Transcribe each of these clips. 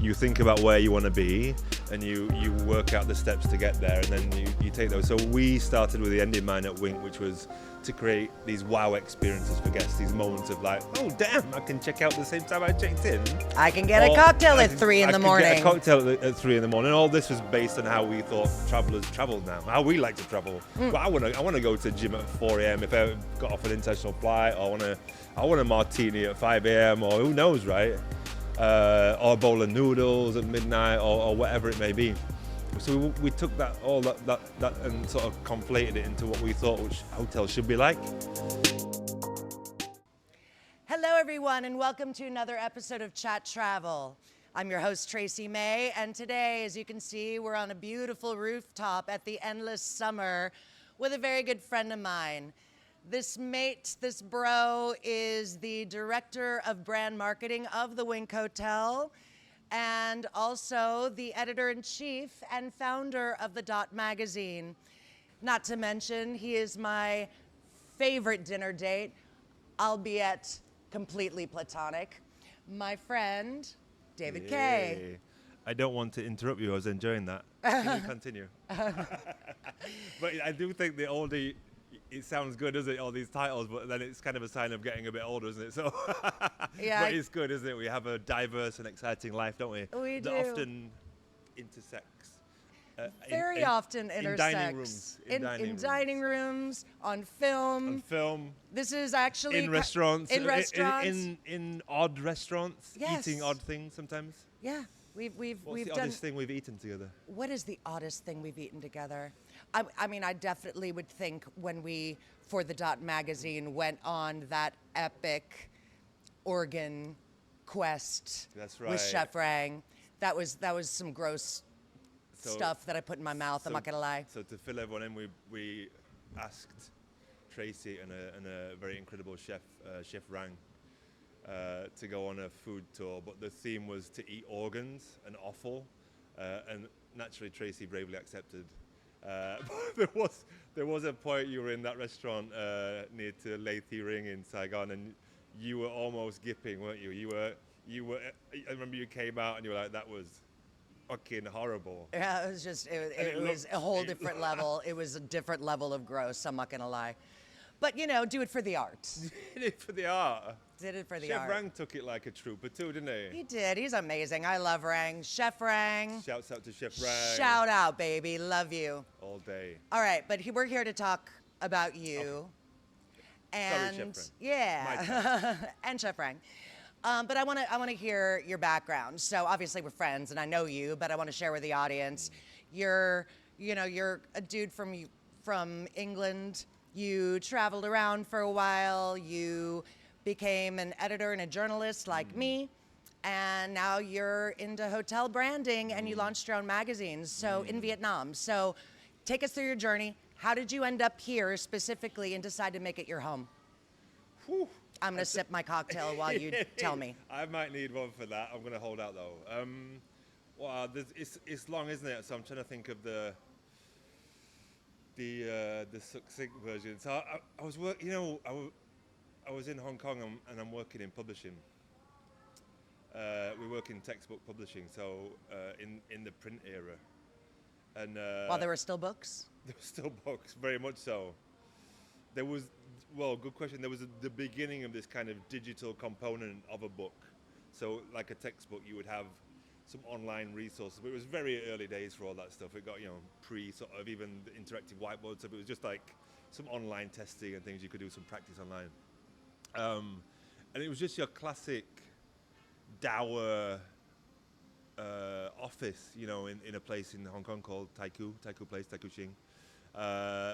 you think about where you want to be, and you work out the steps to get there, and then you take those. So we started with the end in mind at Wink, which was to create these wow experiences for guests, these moments of like, oh damn, I can check out at the same time I checked in. I can get a cocktail at 3 in the morning. I can get a cocktail at 3 in the morning. All this was based on how we thought travelers traveled now, how we like to travel. Well, I want to go to the gym at 4 a.m. if I got off an international flight, or I want a martini at 5 a.m. or who knows, right? Or a bowl of noodles at midnight, or whatever it may be. So we took that and sort of conflated it into what we thought which hotels should be like. Hello, everyone, and welcome to another episode of Chat.Travel. I'm your host, Tracy May, and today, as you can see, we're on a beautiful rooftop at the Endless Summer with a very good friend of mine. This mate, this bro, is the director of brand marketing of the Wink Hotel, and also the editor-in-chief and founder of the Dot magazine. Not to mention, he is my favorite dinner date, albeit completely platonic, my friend, David Kaye. I don't want to interrupt you, I was enjoying that. Can you continue? But I do think the older, it sounds good, doesn't it, all these titles, but then it's kind of a sign of getting a bit older, isn't it? So, Yeah, but it's good, isn't it? We have a diverse and exciting life, don't we? We do. That often intersects. Very often intersects. In dining rooms, on film. On film. This is actually in restaurants. In restaurants. In odd restaurants. Yes. Eating odd things sometimes. Yeah, we've What's the done. oddest thing we've eaten together? What is the oddest thing we've eaten together? I mean, I definitely would think when we, for the Dot magazine, went on that epic Oregon quest. That's right. With Chef Rang. That was some gross stuff that I put in my mouth. I'm not gonna lie. So to fill everyone in, we asked Tracy and a very incredible chef, Chef Rang, to go on a food tour, but the theme was to eat organs and offal, and naturally Tracy bravely accepted. But there was a point you were in that restaurant near to Lethe Ring in Saigon, and you were almost gipping, weren't you? You were. I remember you came out and you were like, "That was fucking horrible." Yeah, it was just it was a whole different level. It was a different level of gross. I'm not gonna lie, but do it for the art. Did it for the art. Did it for the Chef art. Rang took it like a trooper too, didn't he? He did. He's amazing. I love Rang. Chef Rang. Shouts out to Chef Rang. Shout out, baby. Love you. All day. All right, but we're here to talk about you. And Sorry, Chef Rang. yeah, and Chef Rang. But I want to hear your background. So obviously we're friends, and I know you, but I want to share with the audience. You're a dude from England. You traveled around for a while. You became an editor and a journalist like me, and now you're into hotel branding, and you launched your own magazines. So in Vietnam. So take us through your journey. How did you end up here specifically and decide to make it your home? Whew. I'm going to sip my cocktail while you tell me. I might need one for that. I'm going to hold out though. Well, it's long, isn't it? So I'm trying to think of the succinct version. So I was I was in Hong Kong and I'm working in publishing. We work in textbook publishing, so in the print era. And While there were still books? There were still books, very much so. There was, well, good question. There was the beginning of this kind of digital component of a book. So like a textbook, you would have some online resources, but it was very early days for all that stuff. It got, pre sort of even the interactive whiteboard stuff. It was just like some online testing and things. You could do some practice online. And it was just your classic dour office, in a place in Hong Kong called Taikoo Place, Taikoo Shing,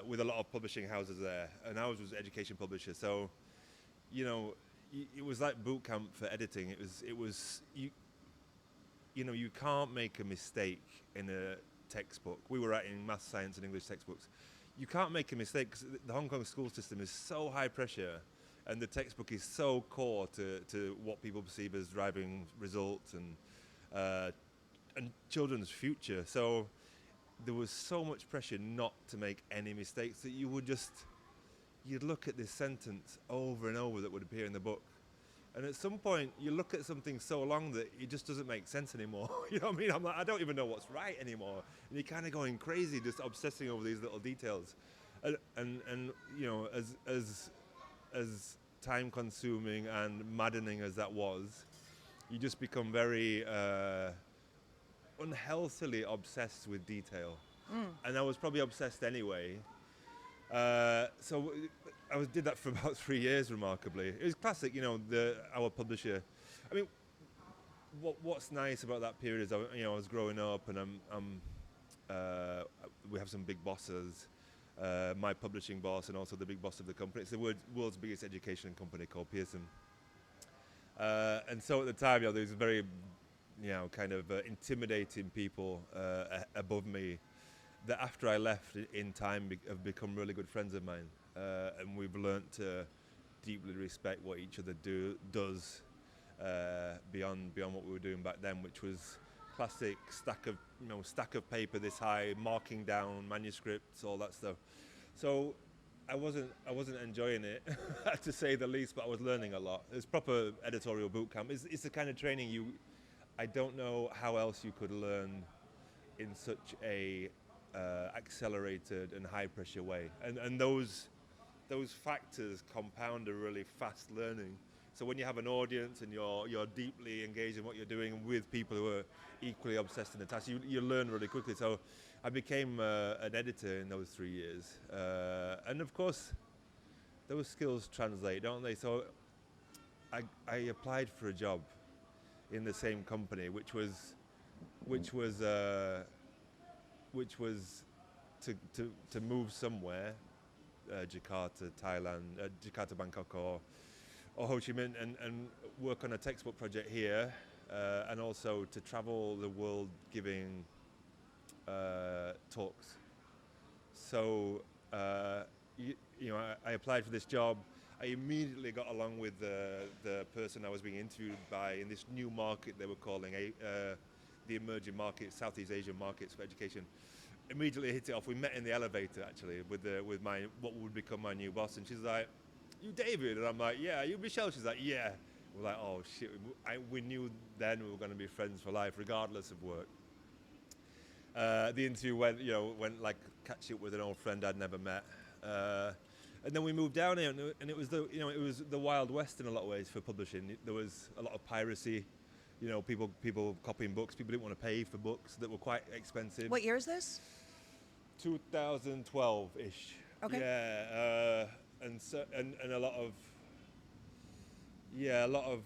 with a lot of publishing houses there. And ours was education publisher. So, it was like boot camp for editing. It was you can't make a mistake in a textbook. We were writing math, science, and English textbooks. You can't make a mistake because the Hong Kong school system is so high pressure, and the textbook is so core to what people perceive as driving results and children's future. So there was so much pressure not to make any mistakes that you'd look at this sentence over and over that would appear in the book, And at some point, you look at something so long that it just doesn't make sense anymore. You know what I mean? I'm like, I don't even know what's right anymore. And you're kind of going crazy, just obsessing over these little details. And you know, as time-consuming and maddening as that was, you just become very unhealthily obsessed with detail. And I was probably obsessed anyway. So did that for about 3 years, remarkably. It was classic, you know, our publisher. I mean, what's nice about that period is, I was growing up, and we have some big bosses. My publishing boss and also the big boss of the company. It's the world's biggest education company called Pearson. And so at the time, there was very, kind of intimidating people above me that after I left in time have become really good friends of mine. And we've learnt to deeply respect what each other does beyond what we were doing back then, which was classic stack of paper this high, marking down manuscripts, all that stuff. So I wasn't enjoying it, to say the least, but I was learning a lot. It's proper editorial boot camp. It's the kind of training I don't know how else you could learn in such a accelerated and high pressure way. And those factors compound a really fast learning. So when you have an audience and you're deeply engaged in what you're doing with people who are equally obsessed in the task, you learn really quickly. So I became an editor in those 3 years. And of course, those skills translate, don't they? So I applied for a job in the same company, which was to move somewhere, Jakarta, Thailand, Jakarta, Bangkok, or Ho Chi Minh, and work on a textbook project here, and also to travel the world giving talks. So I applied for this job. I immediately got along with the person I was being interviewed by in this new market they were calling the emerging markets, Southeast Asian markets for education. Immediately hit it off. We met in the elevator actually with my what would become my new boss, and she's like, "You David?" And I'm like, "Yeah." "You Michelle?" She's like, "Yeah." We're like, "Oh shit!" We knew then we were going to be friends for life, regardless of work. The interview went like catch up with an old friend I'd never met, and then we moved down here, and it was the Wild West in a lot of ways for publishing. There was a lot of piracy, people copying books. People didn't want to pay for books that were quite expensive. What year is this? 2012-ish. Okay. Yeah, and a lot of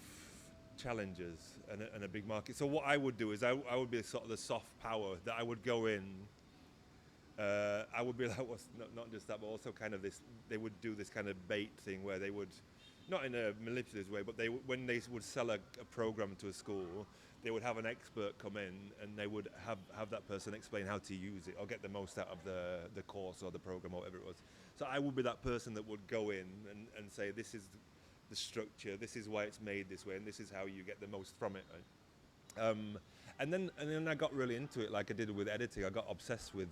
challenges and a big market. So what I would do is I would be sort of the soft power that I would go in. I would be like, not just that, but also kind of this. They would do this kind of bait thing where they would, not in a manipulative way, but when they would sell a program to a school, they would have an expert come in and they would have that person explain how to use it or get the most out of the course or the program or whatever it was. So I would be that person that would go in and say, this is the structure, this is why it's made this way, and this is how you get the most from it. Right? And then I got really into it, like I did with editing. I got obsessed with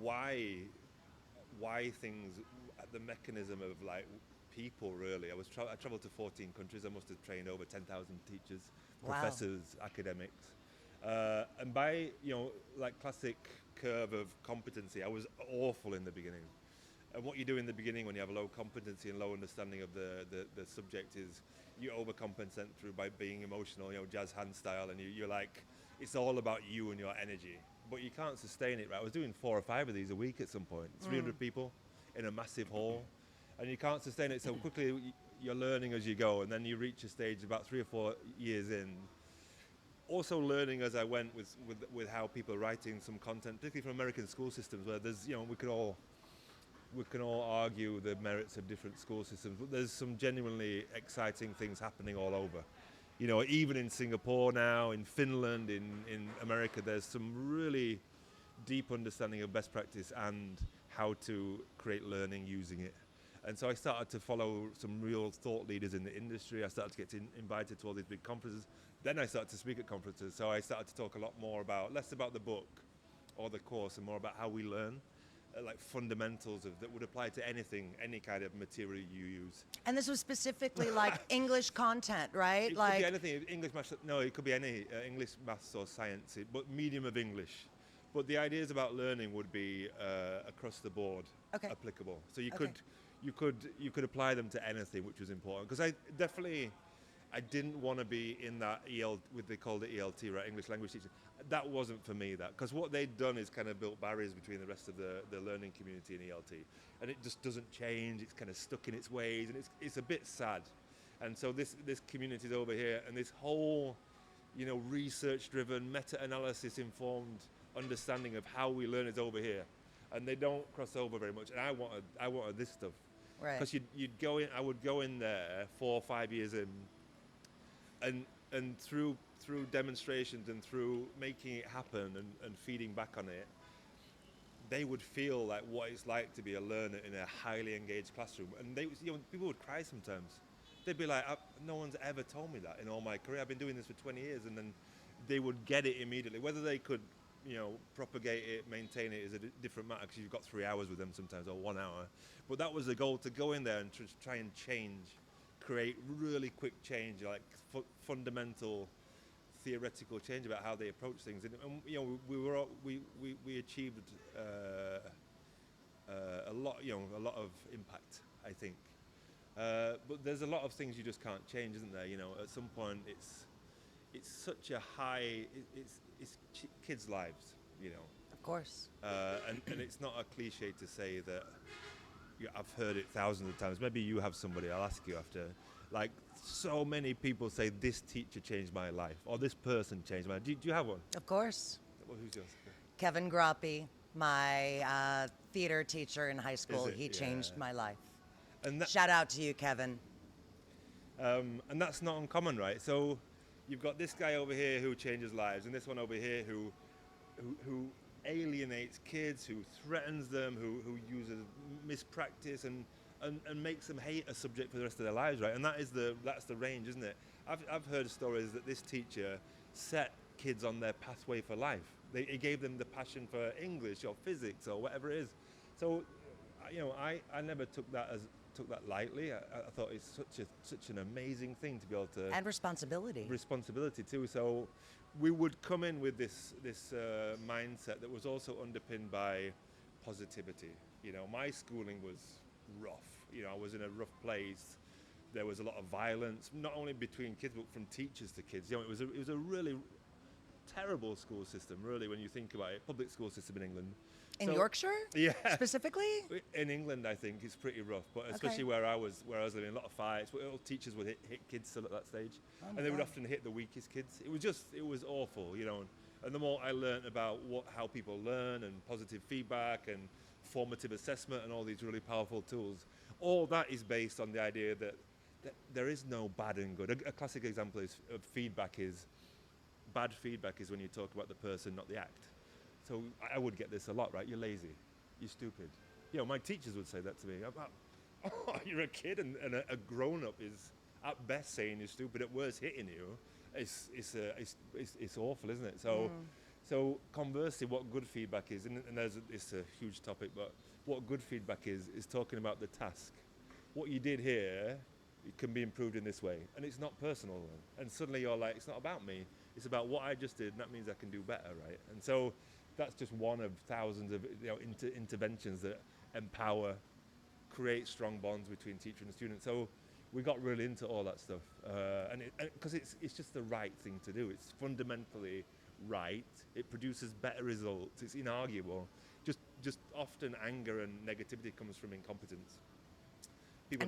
why things, the mechanism of like people really. I traveled to 14 countries. I must have trained over 10,000 teachers, professors, academics, and by like classic curve of competency, I was awful in the beginning. And what you do in the beginning when you have a low competency and low understanding of the subject is you overcompensate through by being emotional, jazz hand style, and you're like, it's all about you and your energy. But you can't sustain it, right? I was doing 4 or 5 of these a week at some point, 300 people in a massive hall, and you can't sustain it so quickly. You're learning as you go, and then you reach a stage about 3 or 4 years in. Also learning as I went with how people are writing some content, particularly from American school systems, where there's, we can all argue the merits of different school systems, but there's some genuinely exciting things happening all over. Even in Singapore now, in Finland, in America, there's some really deep understanding of best practice and how to create learning using it. And so I started to follow some real thought leaders in the industry. I started to get invited to all these big conferences. Then I started to speak at conferences. So I started to talk a lot more less about the book or the course and more about how we learn. like fundamentals that would apply to anything, any kind of material you use. And this was specifically like English content, right? It Like could be anything, English, maths, no, it could be any English, maths or science, but medium of English. But the ideas about learning would be across the board applicable. So you could apply them to anything, which was important. Because I didn't want to be in that what they called it ELT, right? English language teaching. That wasn't for me. Because what they'd done is kind of built barriers between the rest of the learning community and ELT, and it just doesn't change. It's kind of stuck in its ways, and it's a bit sad. And so this community is over here, and this whole, research-driven, meta-analysis informed understanding of how we learn is over here, and they don't cross over very much. And I wanted this stuff, right? Because you'd go in. I would go in there 4 or 5 years in, and through demonstrations and through making it happen and feeding back on it, they would feel like what it's like to be a learner in a highly engaged classroom. And people would cry sometimes. They'd be like, no one's ever told me that in all my career. I've been doing this for 20 years. And then they would get it immediately. Whether they could, propagate it, maintain it is a different matter, because you've got 3 hours with them sometimes, or 1 hour. But that was the goal, to go in there and try and create really quick change, like fundamental theoretical change about how they approach things. And we achieved a lot of impact, I think. But there's a lot of things you just can't change, isn't there? At some point it's such a high, it's kids' lives, Of course. And it's not a cliche to say that. I've heard it thousands of times. Maybe you have somebody, I'll ask you after. Like, so many people say, this teacher changed my life, or this person changed my life. Do you have one? Of course. Well, who's yours? Kevin Groppe, my theater teacher in high school. He changed my life. And shout out to you, Kevin. And that's not uncommon, right? So you've got this guy over here who changes lives, and this one over here who alienates kids, who threatens them, who uses mispractice and makes them hate a subject for the rest of their lives, right? And that's the range, isn't it? I've heard stories that this teacher set kids on their pathway for life. It gave them the passion for English or physics or whatever it is. So, I never took that lightly. I thought it's such an amazing thing to be able to, and responsibility too. So we would come in with this mindset that was also underpinned by positivity. My schooling was rough. I was in a rough place. There was a lot of violence, not only between kids, but from teachers to kids. It was a really terrible school system, really, when you think about it. Public school system in England. In Yorkshire? Yeah. Specifically? In England, I think it's pretty rough, but especially where I was living, a lot of fights. Teachers would hit kids still at that stage, and they would often hit the weakest kids. It was awful, And the more I learned about how people learn and positive feedback and formative assessment and all these really powerful tools, all that is based on the idea that there is no bad and good. A classic example of feedback is, bad feedback is when you talk about the person, not the act. So I would get this a lot, right? You're lazy, you're stupid. My teachers would say that to me. You're a kid, and a grown-up is at best saying you're stupid, at worst hitting you. It's awful, isn't it? So conversely, what good feedback is, and it's a huge topic, but what good feedback is talking about the task. What you did here, it can be improved in this way, and it's not personal. And suddenly you're like, it's not about me. It's about what I just did, and that means I can do better, right? And so that's just one of thousands of interventions that empower, create strong bonds between teacher and student. So we got really into all that stuff, and because it's just the right thing to do. It's fundamentally right. It produces better results. It's inarguable. Just often anger and negativity comes from incompetence.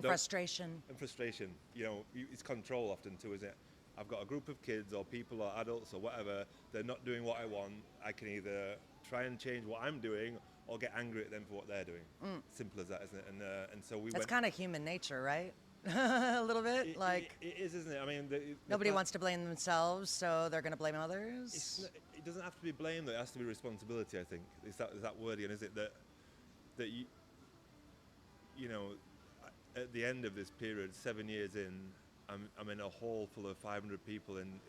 Frustration. And frustration. It's control often too, isn't it? I've got a group of kids or people or adults or whatever, they're not doing what I want. I can either try and change what I'm doing or get angry at them for what they're doing. Simple as that, isn't it? And so That's kind of human nature, right? A little bit? It is, isn't it? I mean, nobody wants to blame themselves, so they're going to blame others? It doesn't have to be blame, though. It has to be responsibility, I think. Is that word again, is it? That you at the end of this period, 7 years in, I'm in a hall full of 500 people in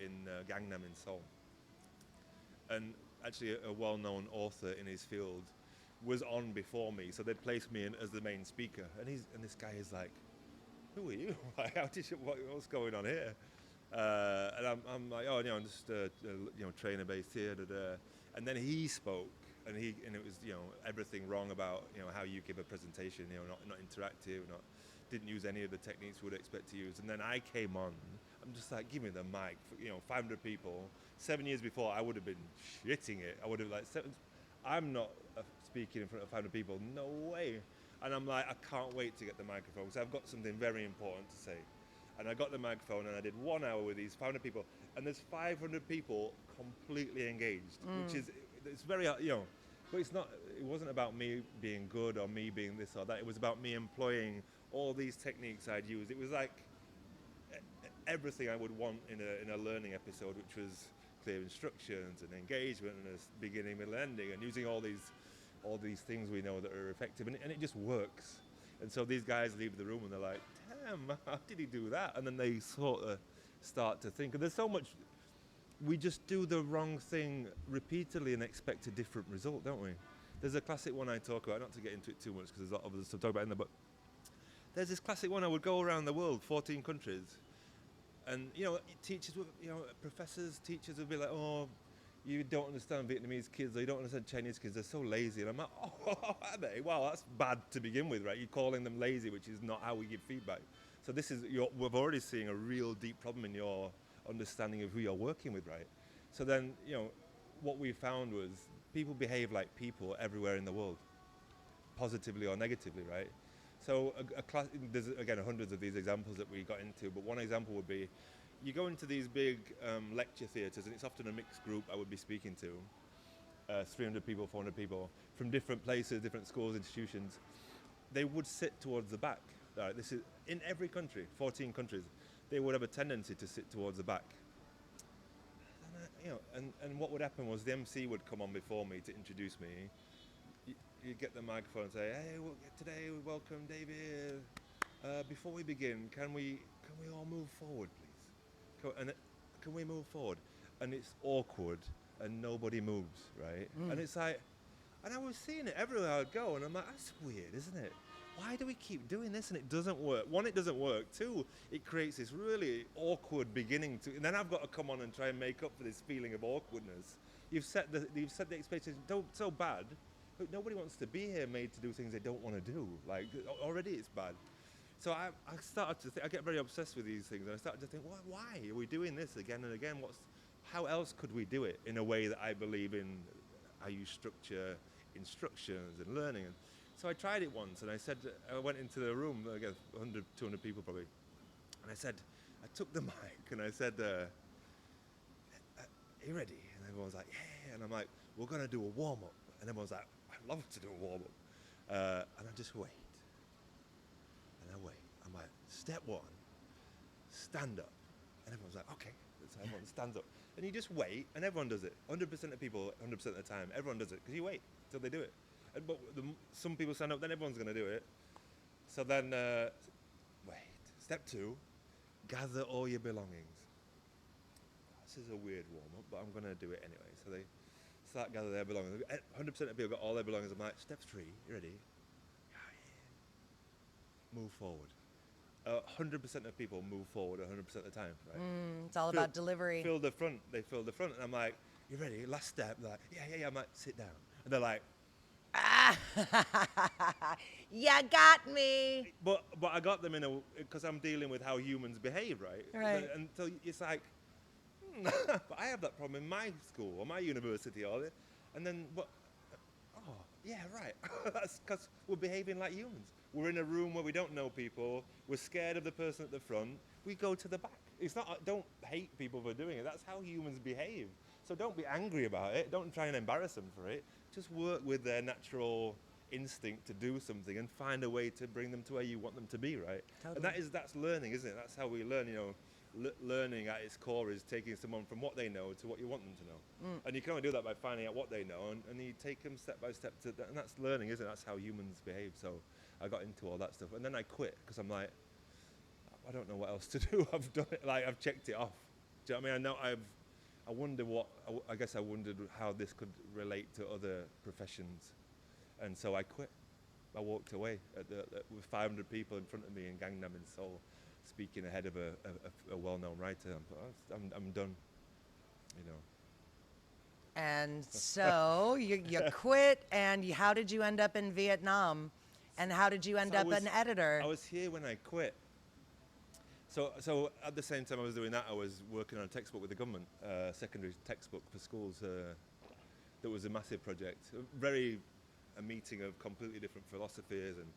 Gangnam in Seoul. And actually a well-known author in his field was on before me, so they'd placed me in as the main speaker. And this guy is like, "Who are you? Like, what's going on here?" And I'm like, "Oh, I'm just trainer based here." Da, da. And then he spoke, and it was everything wrong about how you give a presentation. Not interactive, didn't use any of the techniques we would expect to use. And then I came on. I'm just like, give me the mic. 500 people. 7 years before, I would have been shitting it. I would have I'm not speaking in front of 500 people. No way. And I'm like, I can't wait to get the microphone because I've got something very important to say. And I got the microphone and I did 1 hour with these 500 people. And there's 500 people completely engaged, which is, it's very, but it wasn't about me being good or me being this or that. It was about me employing all these techniques I'd used. It was like everything I would want in a learning episode, which was clear instructions and engagement and a beginning, middle, ending, and using all these things we know that are effective, and it just works. And so these guys leave the room and they're like, damn, how did he do that? And then they sort of start to think, and there's so much, we just do the wrong thing repeatedly and expect a different result, don't we? There's a classic one I talk about, not to get into it too much because there's a lot of other stuff to talk about in there, but there's this classic one. I would go around the world, 14 countries, and teachers would, professors, teachers would be like, "Oh, you don't understand Vietnamese kids, or you don't understand Chinese kids, they're so lazy." And I'm like, "Oh, are they? Wow, that's bad to begin with, right? You're calling them lazy, which is not how we give feedback." So we're already seeing a real deep problem in your understanding of who you're working with, right? So then, what we found was people behave like people everywhere in the world, positively or negatively, right? So there's, again, hundreds of these examples that we got into, but one example would be, you go into these big lecture theatres, and it's often a mixed group I would be speaking to, 300 people, 400 people, from different places, different schools, institutions. They would sit towards the back. Right, this is in every country, 14 countries. They would have a tendency to sit towards the back. And what would happen was the MC would come on before me to introduce me. You'd get the microphone and say, "Hey, today we welcome David. Before we begin, can we all move forward, please? Can we move forward?" And it's awkward, and nobody moves, right? And it's like, and I was seeing it everywhere I'd go, and I'm like, that's weird, isn't it? Why do we keep doing this and it doesn't work? One, it doesn't work. Two, it creates this really awkward beginning to, and then I've got to come on and try and make up for this feeling of awkwardness. You've set the expectations so bad, but nobody wants to be here made to do things they don't want to do. Like, already it's bad. So I started to think, I get very obsessed with these things, and I started to think, why are we doing this again and again? How else could we do it in a way that I believe in? I use structure, instructions, and learning. And so I tried it once, and I went into the room, again, 100, 200 people probably, and I took the mic, and I said, "Are you ready?" And everyone was like, "Yeah," and I'm like, "We're gonna do a warm-up," and everyone's like, "I'd love to do a warm-up," and I just wait, and I wait. I'm like, "Step one, stand up," and everyone's like, "Okay," so everyone stands up, and you just wait, and everyone does it. 100% of people, 100% of the time, everyone does it, because you wait till they do it. But some people stand up, then everyone's going to do it. So then, wait. Step two, gather all your belongings. This is a weird warm-up, but I'm going to do it anyway. So they start gather their belongings. 100% of people got all their belongings. I'm like, step three, you ready? Yeah. Move forward. 100% of people move forward 100% of the time, right? It's all about delivery. Fill the front. They fill the front. And I'm like, you ready? Last step. They're like, yeah. I'm like, sit down. And they're like, you got me. But I got them because I'm dealing with how humans behave, right? Right. And so it's like, but I have that problem in my school or my university, and then yeah, right. That's because we're behaving like humans. We're in a room where we don't know people. We're scared of the person at the front. We go to the back. It's not. Don't hate people for doing it. That's how humans behave. So don't be angry about it. Don't try and embarrass them for it. Just work with their natural instinct to do something and find a way to bring them to where you want them to be, right? Totally. And that's learning, isn't it? That's how we learn, learning at its core is taking someone from what they know to what you want them to know. And you can only do that by finding out what they know, and you take them step by step to that, and that's learning, isn't it? That's how humans behave. So I got into all that stuff, and then I quit because I'm like, I don't know what else to do. I've done it, like I've checked it off. Do you know what I mean? I wondered how this could relate to other professions. And so I quit. I walked away with 500 people in front of me in Gangnam in Seoul, speaking ahead of a well-known writer. I'm done, you know. And so you quit, and how did you end up in Vietnam? And how did you end up an editor? I was here when I quit. So at the same time I was doing that, I was working on a textbook with the government, secondary textbook for schools. That was a massive project. A meeting of completely different philosophies and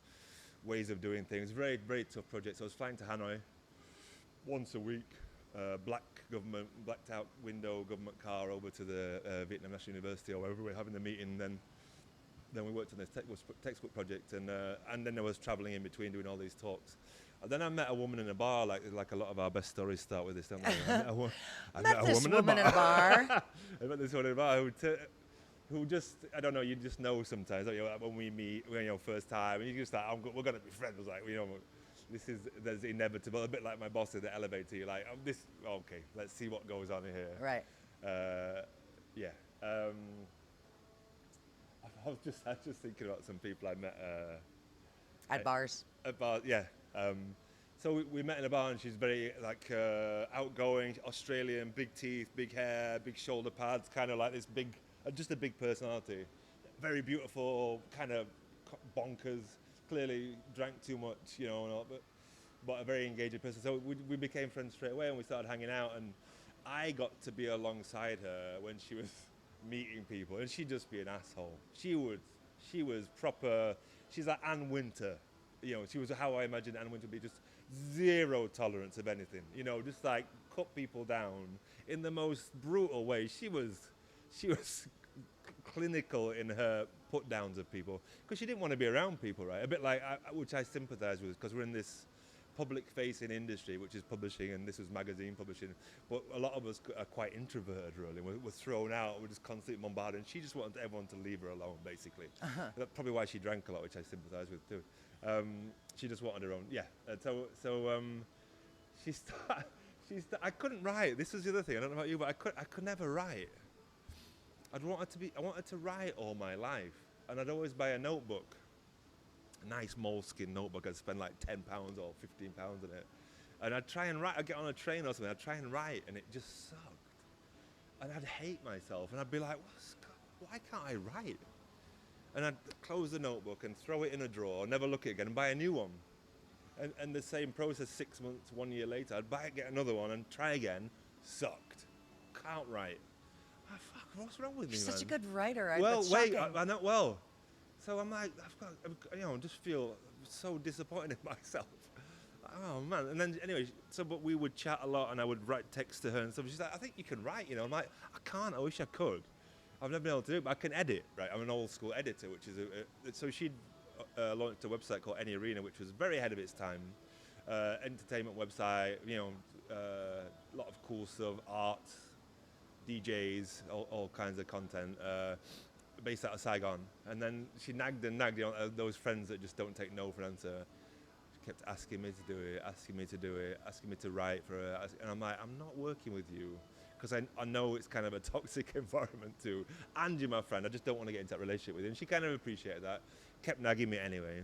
ways of doing things. Very, very tough project. So I was flying to Hanoi once a week, blacked out window government car over to the Vietnam National University or wherever we were having the meeting. Then we worked on this textbook project, and then I was traveling in between doing all these talks. And then I met a woman in a bar, like a lot of our best stories start with this, don't they? I met this woman in a bar. I met this woman in a bar who just, I don't know, you just know sometimes, don't you, like when we meet, first time, and you just like, we're going to be friends, like, there's inevitable, a bit like my boss in the elevator, you're like, okay, let's see what goes on here. Right. Yeah. I was just thinking about some people I met At bars. At bars, yeah. So we met in a bar, and she's very outgoing, Australian, big teeth, big hair, big shoulder pads, kind of like this big, just a big personality. Very beautiful, kind of bonkers. Clearly drank too much, and all, but a very engaging person. So we became friends straight away, and we started hanging out. And I got to be alongside her when she was meeting people, and she'd just be an asshole. She was proper. She's like Anne Winter, she was how I imagined Anne Winter would be, just zero tolerance of anything, just like cut people down in the most brutal way. She was clinical in her put downs of people because she didn't want to be around people, right? A bit like which I sympathize with, because we're in this public-facing industry, which is publishing, and this was magazine publishing. But a lot of us are quite introverted, really. We're thrown out. We're just constantly bombarded. And she just wanted everyone to leave her alone, basically. That's probably why she drank a lot, which I sympathise with too. She just wanted her own. Yeah. She started. I couldn't write. This was the other thing. I don't know about you, but I could never write. I wanted to write all my life, and I'd always buy a notebook. A nice moleskin notebook. I'd spend like £10 or £15 on it, and I'd try and write. I'd get on a train or something. I'd try and write, and it just sucked. And I'd hate myself, and I'd be like, "Why can't I write?" And I'd close the notebook and throw it in a drawer, never look at it again, and buy a new one. And the same process 6 months, 1 year later, I'd buy it, get another one, and try again. Sucked. Can't write. Oh, fuck, what's wrong with me, You're man? such a good writer. Well, that's wait, shocking. I know, well. So I'm like, just feel so disappointed in myself. Oh, man. And then, anyway, but we would chat a lot, and I would write text to her and stuff. She's like, I think you can write, I'm like, I can't. I wish I could. I've never been able to do it, but I can edit, right? I'm an old school editor, which is so she'd launched a website called Any Arena, which was very ahead of its time. Entertainment website, a lot of cool stuff, art, DJs, all kinds of content, based out of Saigon. And then she nagged, those friends that just don't take no for an answer. She kept asking me to do it, asking me to write for her. And I'm like, I'm not working with you, because I know it's kind of a toxic environment too. And you're my friend, I just don't want to get into that relationship with you. And she kind of appreciated that, kept nagging me anyway.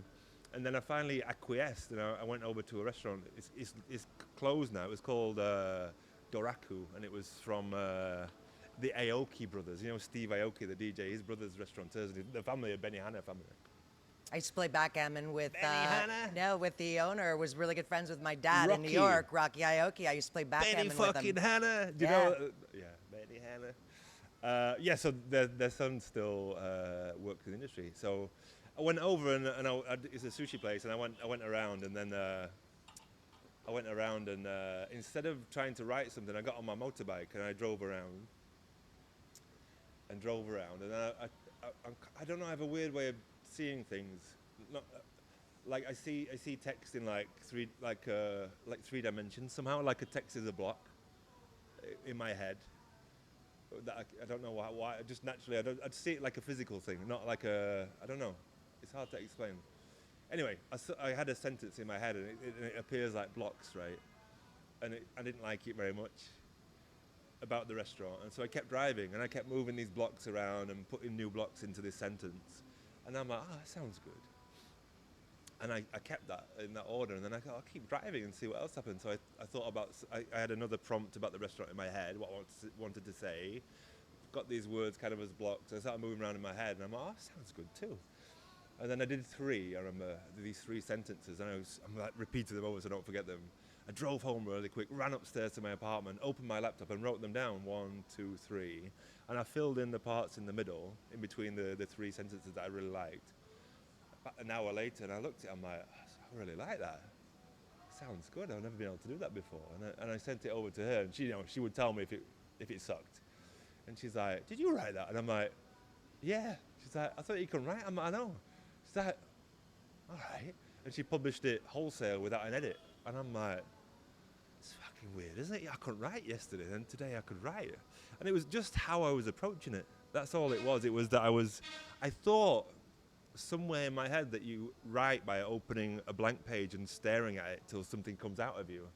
And then I finally acquiesced, and I went over to a restaurant. It's closed now. It was called Doraku, and it was from the Aoki brothers. Steve Aoki, the DJ, his brothers restaurateurs, the family, a Benihana family. I used to play backgammon with Benihana? with the owner. Was really good friends with my dad in New Rocky. York, Rocky Aoki. I used to play backgammon with him. Benny fucking Hannah. Do you know? Benihana. Yeah, so their son still works in the industry. So I went over, and it's a sushi place, and I went around, and then instead of trying to write something, I got on my motorbike and I drove around. And I don't know, I have a weird way of seeing things. Not like I see text in like three dimensions somehow. Like a text is a block in my head. That I don't know why. Just naturally, I'd see it like a physical thing, not like I don't know. It's hard to explain. Anyway, I had a sentence in my head, and it appears like blocks, right? And I didn't like it very much about the restaurant, and so I kept driving, and I kept moving these blocks around and putting new blocks into this sentence, And I'm like, oh, that sounds good. And I kept that in that order, and then I thought, I'll keep driving and see what else happens. So I thought about, I had another prompt about the restaurant in my head, what I wanted to say. Got these words kind of as blocks. I started moving around in my head, and I'm like, oh, sounds good too. And then I did 3, I remember, these 3 sentences, and I'm like repeating them over so I don't forget them. I drove home really quick, ran upstairs to my apartment, opened my laptop and wrote them down, 1, 2, 3. And I filled in the parts in the middle, in between the 3 sentences that I really liked. About an hour later, and I looked at it, I'm like, I really like that. Sounds good, I've never been able to do that before. And I sent it over to her, and she would tell me if it sucked. And she's like, did you write that? And I'm like, yeah. She's like, I thought you can write. I'm like, I know. She's like, all right. And she published it wholesale without an edit. And I'm like, it's fucking weird, isn't it? I couldn't write yesterday, and today I could write. And it was just how I was approaching it. That's all it was. It was that I thought somewhere in my head that you write by opening a blank page and staring at it till something comes out of you.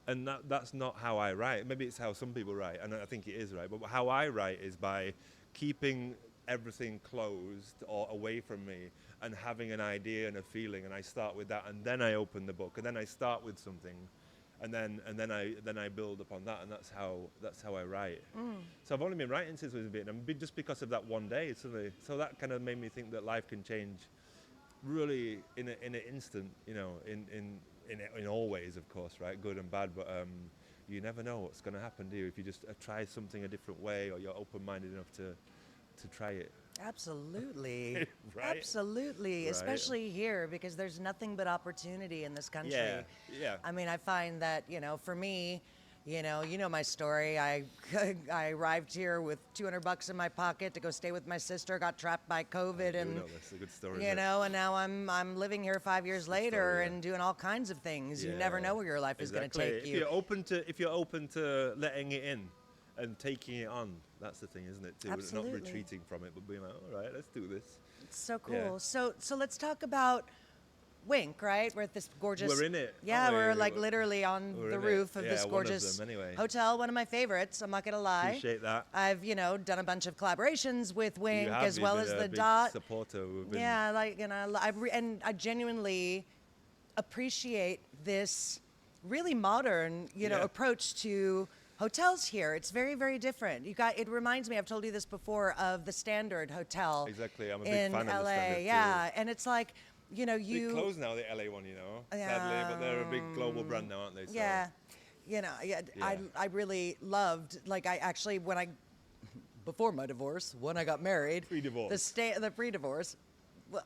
And that's not how I write. Maybe it's how some people write, and I think it is, right? But how I write is by keeping everything closed or away from me and having an idea and a feeling, and I start with that, and then I open the book, and then I start with something, and then I build upon that, and that's how I write. So I've only been writing since I was in Vietnam, just because of that one day. So that kind of made me think that life can change really in an instant, you know, in all ways, of course, right? Good and bad, but you never know what's going to happen, do you? If you just try something a different way, or you're open-minded enough to try it. Absolutely. Right? Absolutely. Right. Especially here, because there's nothing but opportunity in this country. Yeah. I mean, I find that, you know, for me, you know my story. I arrived here with $200 in my pocket to go stay with my sister, got trapped by COVID, and That's a good story. you know, and now I'm living here 5 years later and doing all kinds of things. You never know where your life is going to take you. If you're open to letting it in and taking it on, that's the thing, isn't it? Too? Absolutely. Not retreating from it, but being like, all right, let's do this. It's so cool. Yeah. So let's talk about Wink, right? We're at this gorgeous. We're in it. Yeah, aren't we? we're like literally on the roof of this gorgeous one of them, anyway. hotel. One of my favorites. I'm not gonna lie. Appreciate that. I've done a bunch of collaborations with Wink as well as the big Dot. Supporter. Yeah, like I genuinely appreciate this really modern approach to hotels here. It's very, very different. It reminds me, I've told you this before, of the Standard Hotel. Exactly, I'm a big in fan LA. of the Standard Yeah, too. and it's like, They closed now, the LA one, sadly, but they're a big global brand now, aren't they? So. Yeah, I really loved, like, before my divorce, when I got married, Pre-divorce. the pre-divorce,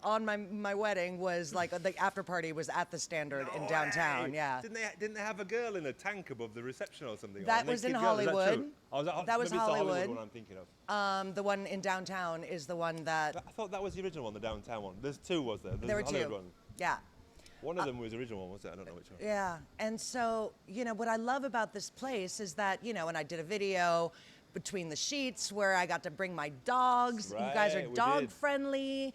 on my wedding was like the after party was at the Standard in downtown. Way. Yeah. Didn't they have a girl in a tank above the reception or something? That was in Hollywood. That was maybe it's the Hollywood. one I'm thinking of. The one in downtown is the one that. I thought that was the original one, the downtown one. There's 2, was there? There were the Hollywood 2. One. Yeah. One of them was the original one, was it? I don't know which one. Yeah. And so, what I love about this place is that, and I did a video between the sheets where I got to bring my dogs. Right, you guys are we dog did. friendly,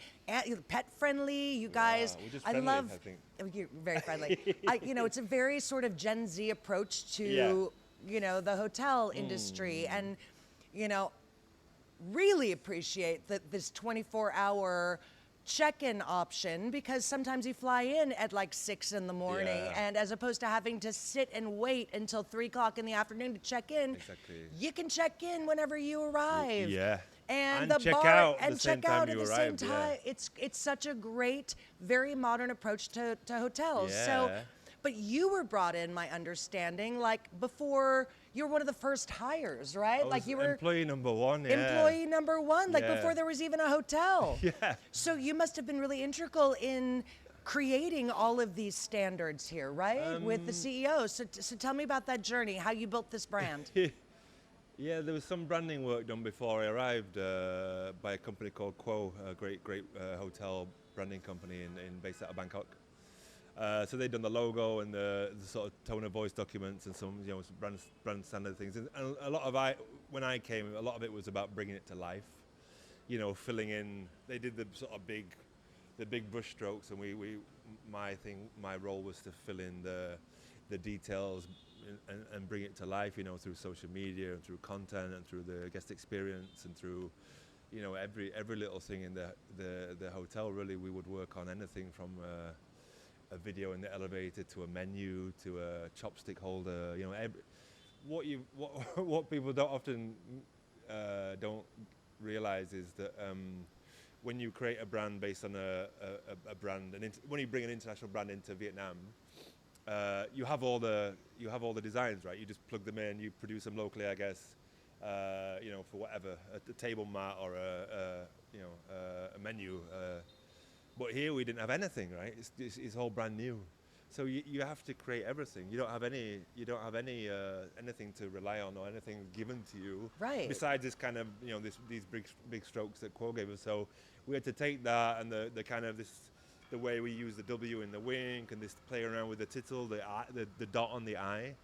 pet friendly. You guys, we're just I friendly, love. I think. You're very friendly. It's a very sort of Gen Z approach to, the hotel industry, and, really appreciate that this 24-hour check-in option, because sometimes you fly in at like 6 in the morning, and as opposed to having to sit and wait until 3 o'clock in the afternoon to check in, you can check in whenever you arrive. Yeah. And And the check bar out and the same check out time at you the same arrived, yeah. time. It's such a great, very modern approach to hotels. So, Yeah. but you were brought in, my understanding, like before. You were one of the first hires, right? Like you were employee number 1. Yeah. employee number 1, like Yeah. before there was even a hotel. Yeah. So you must have been really integral in creating all of these standards here, right? With the CEO. So tell me about that journey, how you built this brand. Yeah, there was some branding work done before I arrived by a company called Quo, a great hotel branding company based out of Bangkok. So they'd done the logo and the sort of tone of voice documents and some some brand standard things. And a lot of when I came, a lot of it was about bringing it to life. Filling in. They did the sort of big brush strokes, and my role was to fill in the details and bring it to life. Through social media and through content and through the guest experience and through every little thing in the hotel. Really, we would work on anything from a video in the elevator to a menu to a chopstick holder. What people don't often don't realize is that when you create a brand based on a brand, and when you bring an international brand into Vietnam, you have all the designs, right? You just plug them in, you produce them locally, I guess. For whatever, a table mat or a menu. But here we didn't have anything, right? It's all brand new. So you have to create everything. You don't have any anything to rely on or anything given to you. Right. Besides this kind of these big strokes that Quo gave us. So we had to take that and the kind of the way we use the W in the wink and this play around with the tittle, the dot on the I.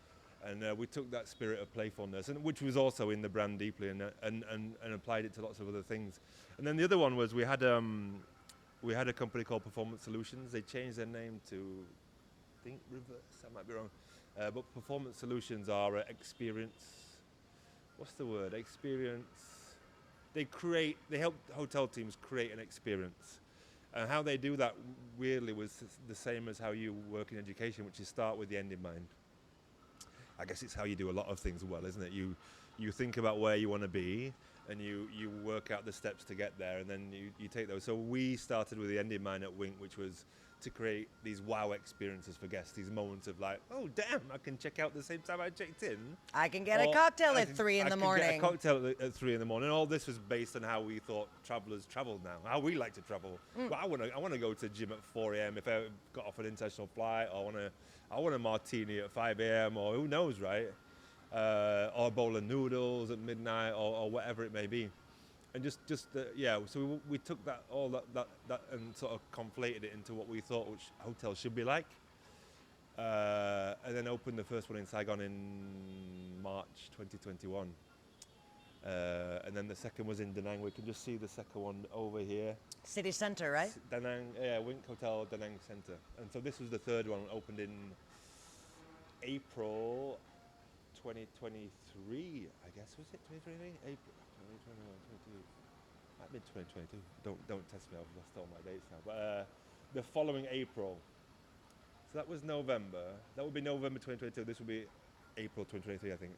And we took that spirit of playfulness, and which was also in the brand deeply, and applied it to lots of other things. And then the other one was we had a company called Performance Solutions. They changed their name to, I think, Reverse. I might be wrong, but Performance Solutions are experience. What's the word? Experience. They help hotel teams create an experience, and how they do that weirdly was the same as how you work in education, which is start with the end in mind. I guess it's how you do a lot of things well, isn't it? You think about where you want to be, and you work out the steps to get there, and then you take those. So we started with the end in mind at Wink, which was to create these wow experiences for guests, these moments of like, oh damn, I can check out the same time I checked in. I can get a cocktail at 3 in the morning. I can get a cocktail at 3 in the morning. All this was based on how we thought travelers traveled now, how we like to travel. Well, I want to go to the gym at 4 a.m. if I got off an international flight, or I want a martini at 5 a.m. or who knows, right? Or a bowl of noodles at midnight, or whatever it may be. And so we took that and sort of conflated it into what we thought which hotels should be like, and then opened the first one in Saigon in March 2021, and then the second was in Da Nang. We can just see the second one over here. City Center, right? Da Nang, Wink Hotel Da Nang Center. And so this was the third one, opened in April 2023, I guess. Was it 2023? April 2021, 2022. Might be 2022. Don't test me, I've lost all my dates now. But the following April. So that was November. That would be November 2022. This would be April 2023, I think.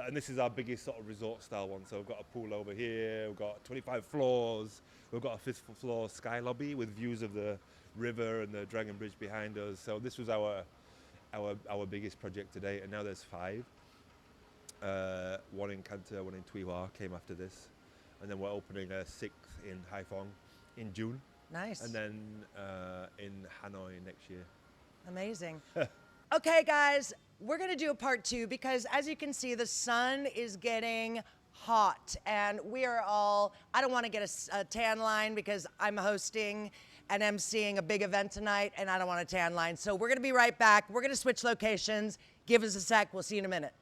And this is our biggest sort of resort style one. So we've got a pool over here, we've got 25 floors, we've got a 5th floor sky lobby with views of the river and the Dragon Bridge behind us. So this was our biggest project to date, and now there's 5. One in Canton, one in Tuy Hoa came after this. And then we're opening a 6th in Haiphong in June. Nice. And then in Hanoi next year. Amazing. Okay, guys, we're going to do a part 2 because, as you can see, the sun is getting hot. And we are all, I don't want to get a tan line because I'm hosting and emceeing a big event tonight, and I don't want a tan line. So we're going to be right back. We're going to switch locations. Give us a sec. We'll see you in a minute.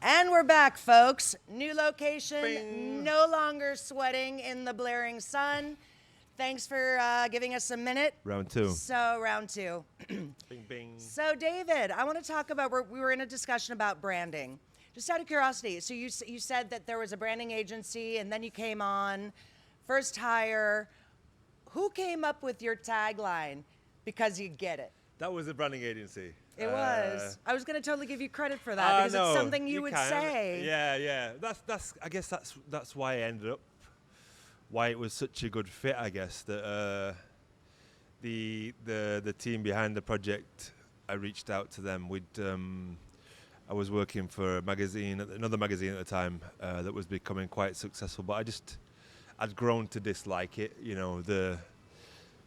And we're back, folks. New location, Bing. No longer sweating in the blaring sun. Thanks for giving us a minute. Round 2. So, round 2. Bing, bing. So, David, I want to talk about, we were in a discussion about branding. Just out of curiosity, so you said that there was a branding agency, and then you came on, first hire. Who came up with your tagline? Because you get it. That was a branding agency. It was. I was going to totally give you credit for that because it's something you would can. say. Yeah. That's. I guess that's why I ended up. Why it was such a good fit. I guess that the team behind the project. I reached out to them. I was working for another magazine at the time that was becoming quite successful, but I'd grown to dislike it.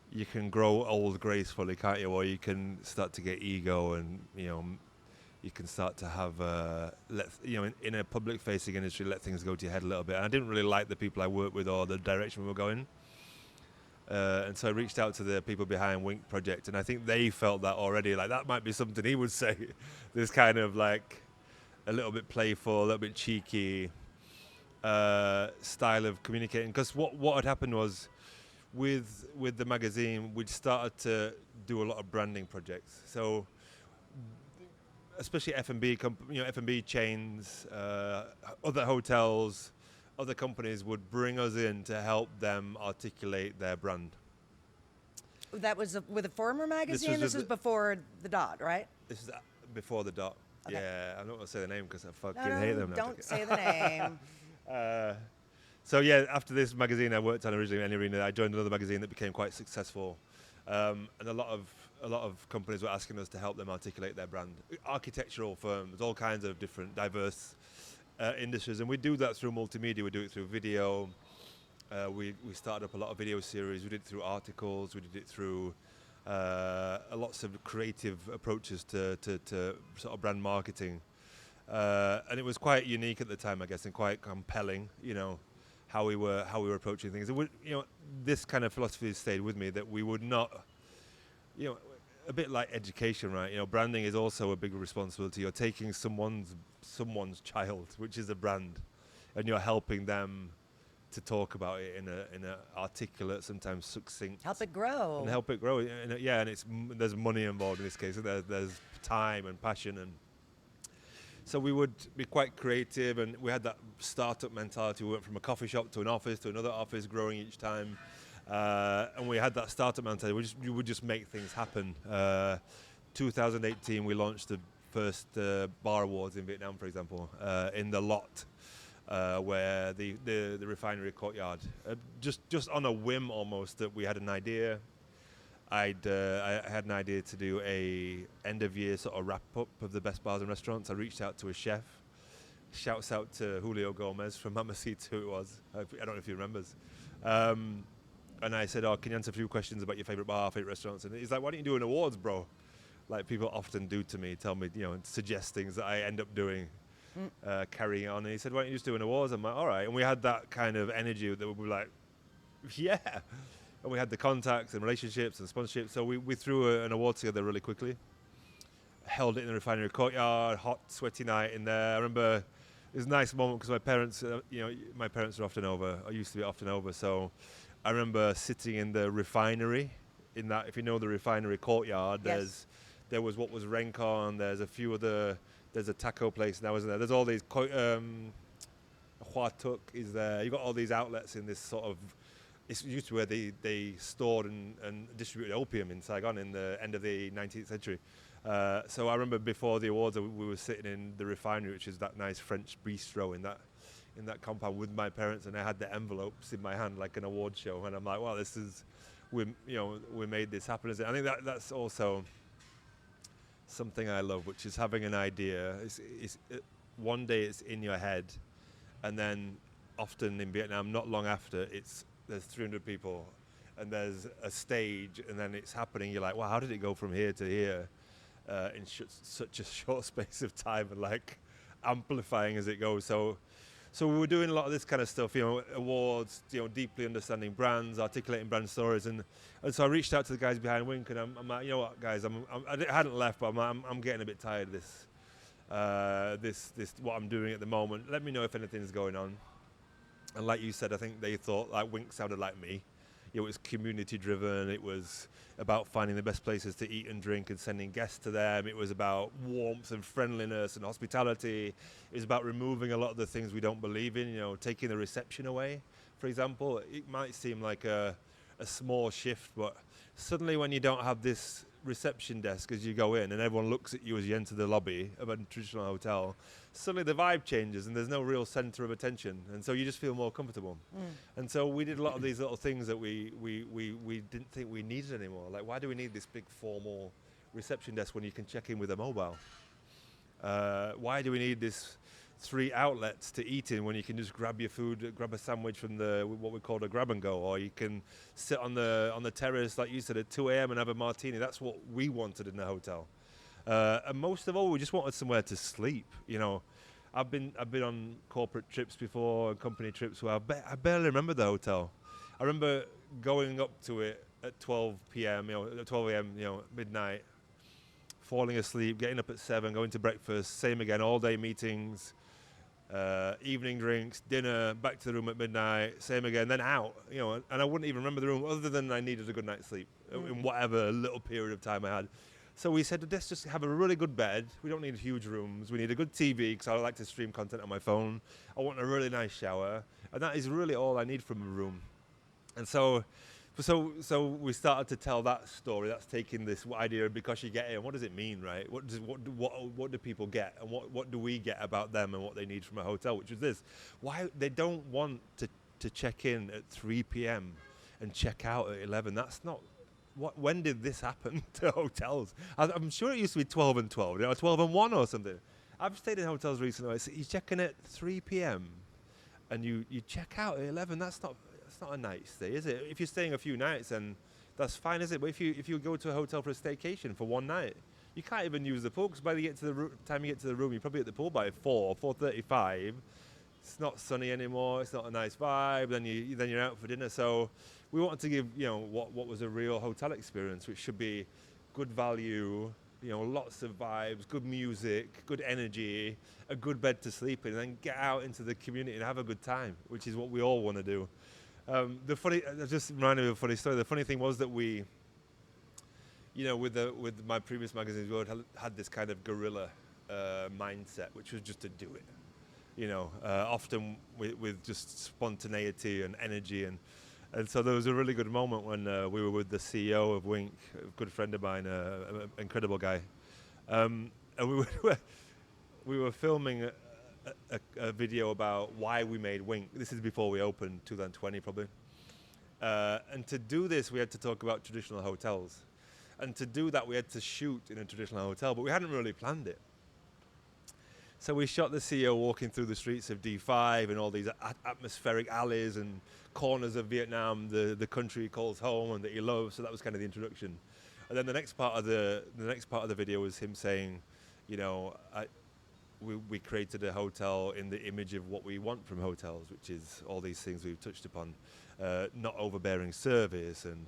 You can grow old gracefully, can't you? Or you can start to get ego, and you can start to have in a public-facing industry, let things go to your head a little bit. And I didn't really like the people I worked with or the direction we were going. And so I reached out to the people behind Wink Project, and I think they felt that already. Like that might be something he would say. This kind of like a little bit playful, a little bit cheeky style of communicating. Because what had happened was, with the magazine, we'd started to do a lot of branding projects. So, especially F&B chains, other hotels, other companies would bring us in to help them articulate their brand. That was with a former magazine? This was before the Dot, right? This is before the Dot. Okay. Yeah, I'm not going to say the name because I fucking No, hate them. don't say the name. So yeah, after this magazine I worked on originally, Any Arena, I joined another magazine that became quite successful, and a lot of companies were asking us to help them articulate their brand. Architectural firms, all kinds of different diverse industries, and we do that through multimedia. We do it through video. We started up a lot of video series. We did it through articles. We did it through lots of creative approaches to sort of brand marketing, and it was quite unique at the time, I guess, and quite compelling. You know, how we were approaching things. And this kind of philosophy stayed with me, that we would not, a bit like education, right? Branding is also a big responsibility. You're taking someone's child, which is a brand, and you're helping them to talk about it in a articulate, sometimes succinct. Help it grow. And help it grow. And there's money involved in this case. There's time and passion, and so we would be quite creative, and we had that startup mentality. We went from a coffee shop to an office to another office, growing each time. And we had that startup mentality. We would just make things happen. 2018, we launched the first bar awards in Vietnam, for example, in the lot. Where the refinery courtyard, just on a whim almost, that we had an idea. I had an idea to do a end of year sort of wrap up of the best bars and restaurants. I reached out to a chef. Shouts out to Julio Gomez from Mama Seats, who it was. I don't know if he remembers. And I said, can you answer a few questions about your favorite bar, favorite restaurants? And he's like, why don't you do an awards, bro? Like people often do to me, tell me, suggest things that I end up doing. Carrying on, and he said, why don't you just do an awards? I'm like, all right. And we had that kind of energy that we were like, yeah. And we had the contacts and relationships and sponsorships, so we threw an award together really quickly. Held it in the refinery courtyard, hot, sweaty night in there. I remember it was a nice moment because my parents, my parents are often over, or used to be often over, so I remember sitting in the refinery, in that, if you know the refinery courtyard, Yes. there was what was Rencon, there's a few other, there's a taco place now, isn't there? There's all these, Hua Tuk is there. You've got all these outlets in this sort of, it used to be where they stored and distributed opium in Saigon in the end of the 19th century. So I remember before the awards, we were sitting in the refinery, which is that nice French bistro in that compound with my parents, and I had the envelopes in my hand like an award show, and I'm like, wow, this is, we made this happen. I think that's also something I love, which is having an idea. One day it's in your head, and then often in Vietnam, not long after, there's 300 people, and there's a stage, and then it's happening. You're like, wow, how did it go from here to here in such a short space of time, and like amplifying as it goes. So we were doing a lot of this kind of stuff, awards, deeply understanding brands, articulating brand stories, and so I reached out to the guys behind Wink, and I'm like, you know what, guys, I hadn't left, but I'm getting a bit tired of this what I'm doing at the moment. Let me know if anything's going on. And like you said, I think they thought like Wink sounded like me. It was community driven. It was about finding the best places to eat and drink and sending guests to them. It was about warmth and friendliness and hospitality. It was about removing a lot of the things we don't believe in, taking the reception away, for example. It might seem like a small shift, but suddenly when you don't have this reception desk as you go in and everyone looks at you as you enter the lobby of a traditional hotel, suddenly the vibe changes and there's no real center of attention, and so you just feel more comfortable. And so we did a lot of these little things that we didn't think we needed anymore. Like, why do we need this big formal reception desk when you can check in with a mobile? Why do we need this 3 outlets to eat in when you can just grab your food, grab a sandwich from what we called a grab and go, or you can sit on the terrace like you said at 2 a.m. and have a martini? That's what we wanted in the hotel. And most of all, we just wanted somewhere to sleep. I've been on corporate trips before, company trips where I barely remember the hotel. I remember going up to it at 12 p.m., 12 a.m., midnight, falling asleep, getting up at 7, going to breakfast, same again, all day meetings, evening drinks, dinner, back to the room at midnight, same again, then out, and I wouldn't even remember the room other than I needed a good night's sleep in whatever little period of time I had. So we said, let's just have a really good bed. We don't need huge rooms. We need a good TV because I like to stream content on my phone. I want a really nice shower. And that is really all I need from a room. And so we started to tell that story. That's taking this idea of because you get in, what does it mean, right? What do people get, and what do we get about them and what they need from a hotel? Which is this: why they don't want to check in at 3 p.m. and check out at 11. That's not. When did this happen to hotels? I'm sure it used to be 12 and 12, 12 and 1 or something. I've stayed in hotels recently. You check in at 3 p.m. and you check out at 11. That's not a night stay, is it? If you're staying a few nights, then that's fine, is it? But if you go to a hotel for a staycation for one night, you can't even use the pool because by the time you get to the room, you're probably at the pool by 4:35. It's not sunny anymore. It's not a nice vibe. Then you're out for dinner. So we wanted to give what was a real hotel experience, which should be good value, lots of vibes, good music, good energy, a good bed to sleep in, and then get out into the community and have a good time, which is what we all want to do. Just reminded me of a funny story. The funny thing was that we, with my previous magazines, we had this kind of guerrilla mindset, which was just to do it. Often with just spontaneity and energy, and so there was a really good moment when we were with the CEO of Wink, a good friend of mine, an incredible guy, and we were filming a video about why we made Wink. This is before we opened, 2020 probably. And to do this, we had to talk about traditional hotels. And to do that, we had to shoot in a traditional hotel, but we hadn't really planned it. So we shot the CEO walking through the streets of D5 and all these atmospheric alleys and corners of Vietnam, the country he calls home and that he loves. So that was kind of the introduction. And then the next part of the video was him saying, we created a hotel in the image of what we want from hotels, which is all these things we've touched upon, not overbearing service and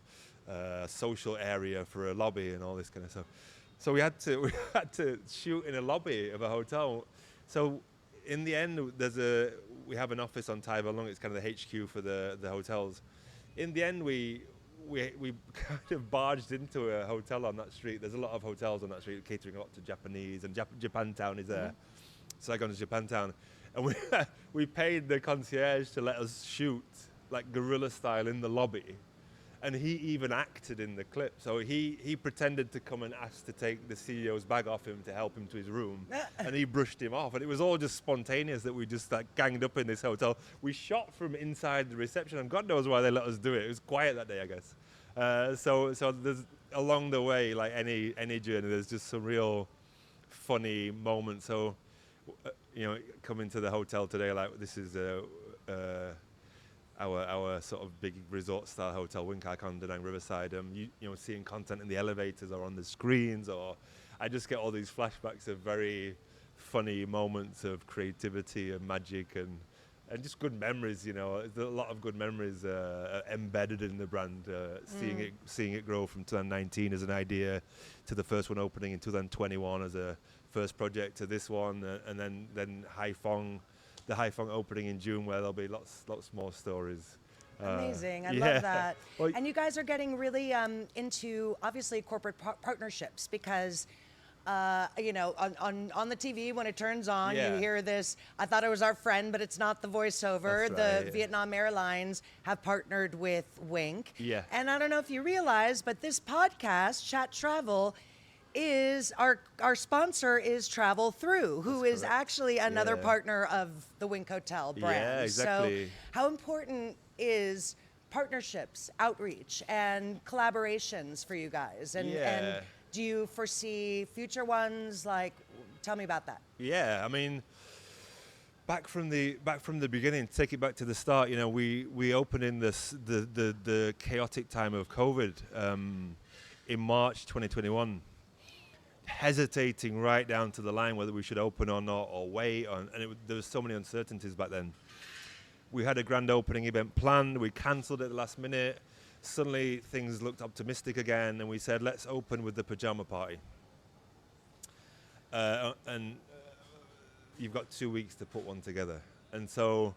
social area for a lobby and all this kind of stuff. So we had to shoot in a lobby of a hotel. So in the end, we have an office on Tai Va Luang. It's kind of the HQ for the hotels. In the end, we kind of barged into a hotel on that street. There's a lot of hotels on that street catering a lot to Japanese, and Japantown is there. Saigon is Japantown. And we paid the concierge to let us shoot like guerrilla style in the lobby. And he even acted in the clip. So he pretended to come and ask to take the CEO's bag off him to help him to his room. And he brushed him off. And it was all just spontaneous that we just ganged up in this hotel. We shot from inside the reception, and God knows why they let us do it. It was quiet that day, I guess. So there's along the way, like any journey, there's just some real funny moments. So, coming to the hotel today, like this is our sort of big resort style hotel, Wink Icon, Da Nang Riverside. Seeing content in the elevators or on the screens, or I just get all these flashbacks of very funny moments of creativity and magic and just good memories. There's a lot of good memories embedded in the brand. Seeing it grow from 2019 as an idea to the first one opening in 2021 as a first project to this one, and then Haiphong. The Haiphong opening in June, where there'll be lots more stories. Amazing, I love that. Well, and you guys are getting really into obviously corporate partnerships because, on the TV when it turns on, you hear this. I thought it was our friend, but it's not the voiceover. That's right, Vietnam Airlines have partnered with Wink. Yeah. And I don't know if you realize, but this podcast, Chat.Travel, is our sponsor is Travel Through, who is actually another partner of the Wink Hotel brand. Yeah, exactly. So how important is partnerships, outreach, and collaborations for you guys? And do you foresee future ones? Like, tell me about that. Yeah, I mean, back from the beginning, take it back to the start. We opened in the chaotic time of COVID in March 2021. Hesitating right down to the line whether we should open or not, or wait, and there was so many uncertainties back then. We had a grand opening event planned, we cancelled it at the last minute. Suddenly things looked optimistic again, and we said, let's open with the pajama party. And you've got 2 weeks to put one together. And so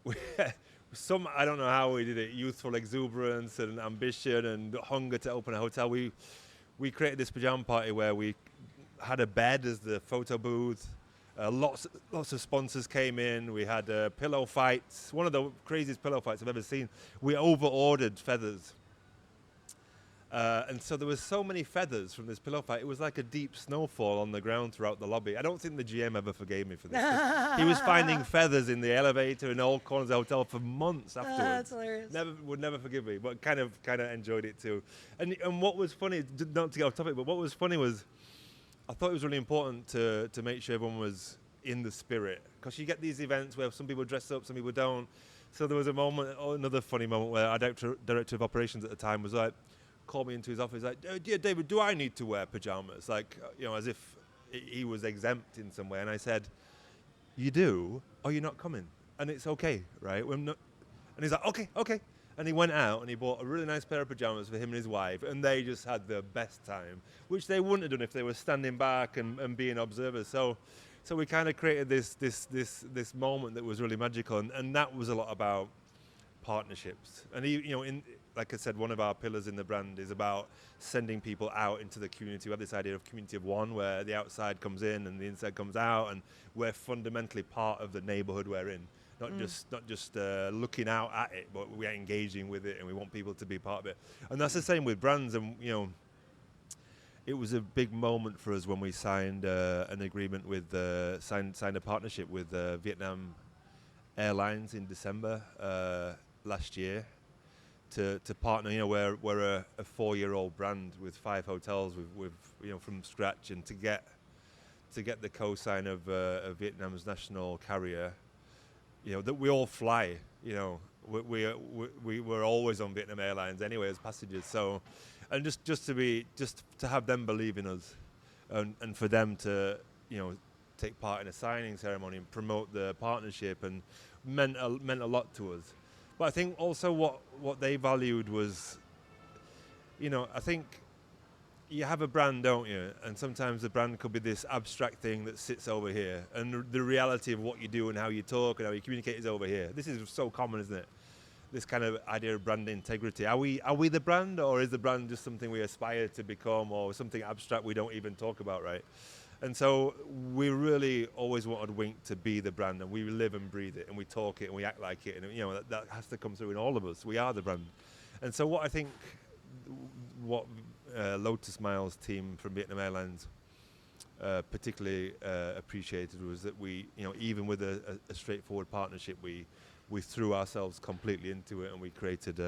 I don't know how we did it, youthful exuberance and ambition and hunger to open a hotel. We created this pajama party where we had a bed as the photo booth, Lots of sponsors came in. We had pillow fights. One of the craziest pillow fights I've ever seen. We over-ordered feathers. And so there was so many feathers from this pillow fight. It was like a deep snowfall on the ground throughout the lobby. I don't think the GM ever forgave me for this. He was finding feathers in the elevator in all corners of the hotel for months afterwards. That's hilarious. Would never forgive me, but kind of enjoyed it too. And what was funny, not to get off topic, but what was funny was I thought it was really important to make sure everyone was in the spirit, because you get these events where some people dress up, some people don't. So there was another funny moment where our director of operations at the time was like, called me into his office, like, "Dear David, do I need to wear pajamas?" Like, as if he was exempt in some way. And I said, "You do, or you're not coming, and it's okay, right? We're not." And he's like, "Okay." And he went out and he bought a really nice pair of pajamas for him and his wife, and they just had the best time, which they wouldn't have done if they were standing back and being observers. So we kind of created this moment that was really magical, and that was a lot about partnerships. And like I said, one of our pillars in the brand is about sending people out into the community. We have this idea of community of one, where the outside comes in and the inside comes out, and we're fundamentally part of the neighborhood we're in. Not just looking out at it, but we're engaging with it, and we want people to be part of it. And that's the same with brands. And it was a big moment for us when we signed an agreement with signed a partnership with Vietnam Airlines in December last year. To partner, we're a 4-year-old brand with 5 hotels with from scratch, and to get the co-sign of Vietnam's national carrier, that we all fly. We were always on Vietnam Airlines anyway as passengers. So, and just to have them believe in us, and for them to take part in a signing ceremony and promote the partnership, and meant a lot to us. But I think also what they valued was, I think you have a brand, don't you? And sometimes the brand could be this abstract thing that sits over here, and the reality of what you do and how you talk and how you communicate is over here. This is so common, isn't it? This kind of idea of brand integrity. Are we the brand, or is the brand just something we aspire to become, or something abstract we don't even talk about, right? And so we really always wanted Wink to be the brand, and we live and breathe it, and we talk it, and we act like it, and that has to come through in all of us. We are the brand. And so what I think, Lotus Miles team from Vietnam Airlines particularly appreciated was that we, even with a straightforward partnership, we threw ourselves completely into it, and we created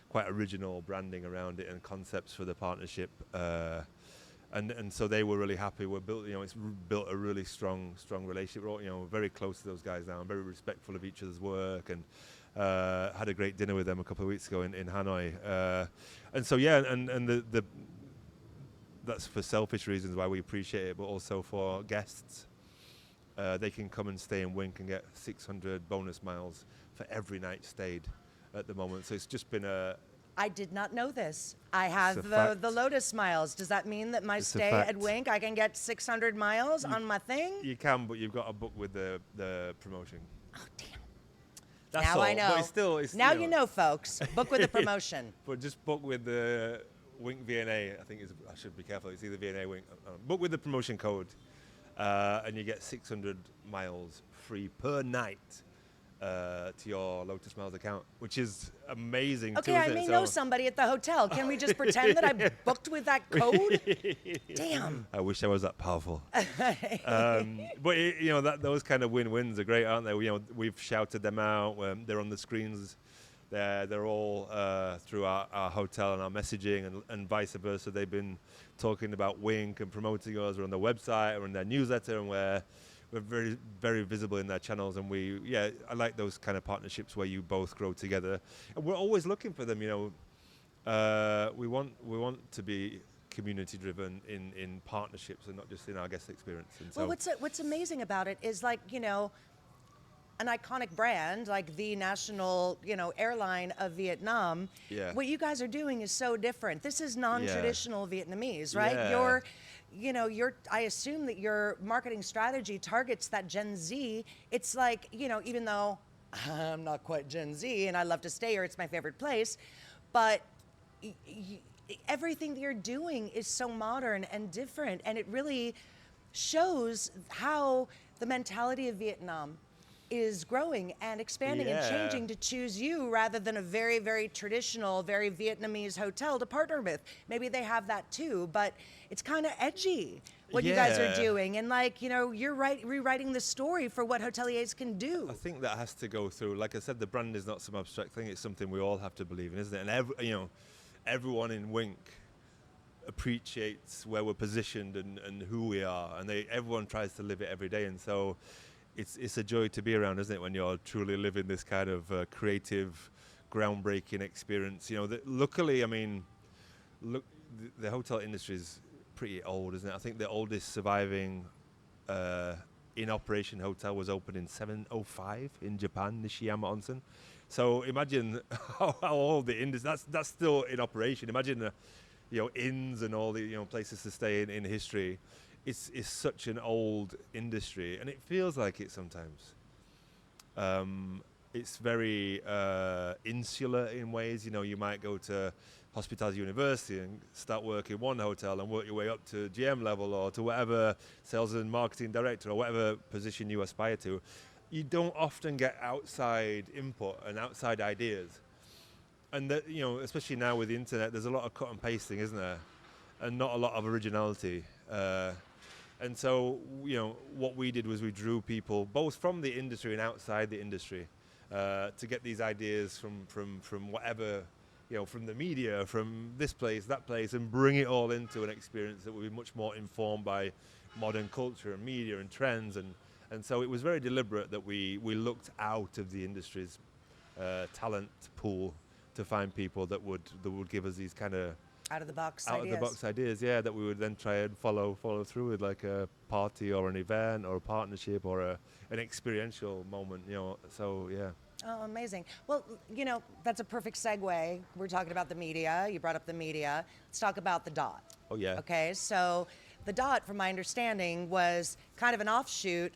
quite original branding around it and concepts for the partnership. And so they were really happy. It's built a really strong relationship. We're very close to those guys now. I'm very respectful of each other's work, and had a great dinner with them a couple of weeks ago in Hanoi. And so that's for selfish reasons why we appreciate it, but also for guests. They can come and stay in Wink and get 600 bonus miles for every night stayed at the moment. So it's just been I did not know this. I have the Lotus Miles. Does that mean that my stay at Wink, I can get 600 miles on my thing? You can, but you've got to book with the promotion. Oh, damn. That's now all. I know. But it's now you know, folks. Book with the promotion. But just book with the Wink VNA. I should be careful. It's either VNA Wink. Book with the promotion code, and you get 600 miles free per night to your Lotus Miles account, which is amazing. Okay, I may know somebody at the hotel. Can we just pretend that I booked with that code? Damn. I wish I was that powerful. But those kind of win-wins are great, aren't they? We've shouted them out. They're on the screens. They're all through our hotel and our messaging, and vice versa. They've been talking about Wink and promoting us, or on their website or in their newsletter, and we're very, very visible in their channels. And I like those kind of partnerships where you both grow together. And we're always looking for them. We want to be community driven in partnerships and not just in our guest experience. And well, what's amazing about it is, like, an iconic brand like the national, airline of Vietnam. Yeah. What you guys are doing is so different. This is non-traditional Vietnamese, right? Yeah. I assume that your marketing strategy targets that Gen Z. It's like, even though I'm not quite Gen Z and I love to stay here, it's my favorite place, but everything that you're doing is so modern and different, and it really shows how the mentality of Vietnam is growing and expanding and Yeah. changing to choose you rather than a very, very traditional, very Vietnamese hotel to partner with. Maybe they have that too, but it's kind of edgy what you guys are Yeah. doing. And like, you know, you're rewriting the story for what hoteliers can do. I think that has to go through. Like I said, the brand is not some abstract thing. It's something we all have to believe in, isn't it? And everyone in Wink appreciates where we're positioned and who we are, and everyone tries to live it every day. And so it's a joy to be around, isn't it, when you're truly living this kind of creative, groundbreaking experience. Luckily, I mean, look, the hotel industry is pretty old, isn't it? I think the oldest surviving in operation hotel was opened in 705 in Japan, Nishiyama Onsen. So imagine how old the industry. That's still in operation. Imagine inns and all the places to stay in history. It's such an old industry, and it feels like it sometimes. It's very insular in ways. You might go to Hospitality University and start work in one hotel and work your way up to GM level or to whatever sales and marketing director or whatever position you aspire to. You don't often get outside input and outside ideas. And that, especially now with the internet, there's a lot of cut and pasting, isn't there? And not a lot of originality. And so, what we did was we drew people both from the industry and outside the industry to get these ideas from whatever, from the media, from this place, that place, and bring it all into an experience that would be much more informed by modern culture and media and trends. And so it was very deliberate that we looked out of the industry's talent pool to find people that would give us these kind of Out of the box ideas, yeah, that we would then try and follow through with, like a party or an event or a partnership or an experiential moment, so yeah. Oh, amazing. Well, that's a perfect segue. We're talking about the media. You brought up the media. Let's talk about the Dot. Oh, yeah. Okay, so the Dot, from my understanding, was kind of an offshoot,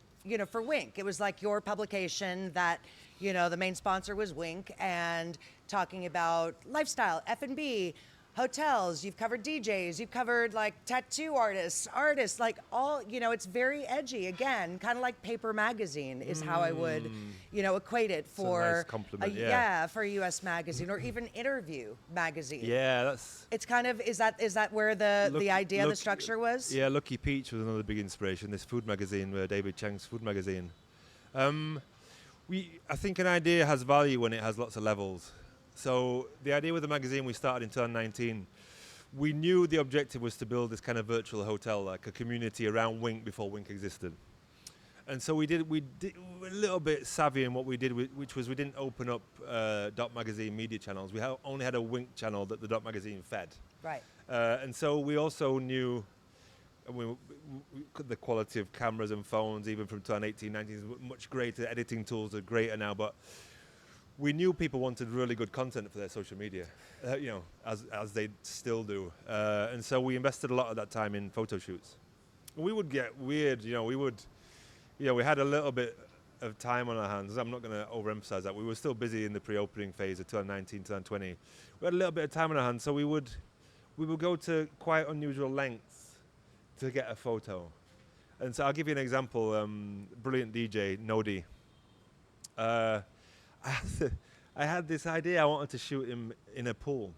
for Wink. It was like your publication that, the main sponsor was Wink, and talking about lifestyle, F&B, hotels. You've covered DJs. You've covered like tattoo artists, like all, it's very edgy. Again, kind of like paper magazine is how I would, equate it for a nice compliment, for a U.S. magazine or even Interview magazine. Yeah, It's kind of, is that where the idea, the structure was? Yeah, Lucky Peach was another big inspiration. This food magazine, David Chang's food magazine. I think an idea has value when it has lots of levels. So the idea with the magazine we started in 2019, we knew the objective was to build this kind of virtual hotel, like a community around Wink before Wink existed. And so we did a little bit savvy in what we did, which was we didn't open up Dot Magazine media channels. We only had a Wink channel that the Dot Magazine fed. Right. And so we also knew the quality of cameras and phones, even from 2018, 19, is much greater. Editing tools are greater now, but we knew people wanted really good content for their social media, as they still do. And so we invested a lot of that time in photo shoots. We would get weird, we had a little bit of time on our hands. I'm not going to overemphasize that. We were still busy in the pre-opening phase of 2019, 2020. We had a little bit of time on our hands, so we would go to quite unusual lengths to get a photo. And so I'll give you an example. Brilliant DJ, Nodi. I had this idea. I wanted to shoot him in a pool.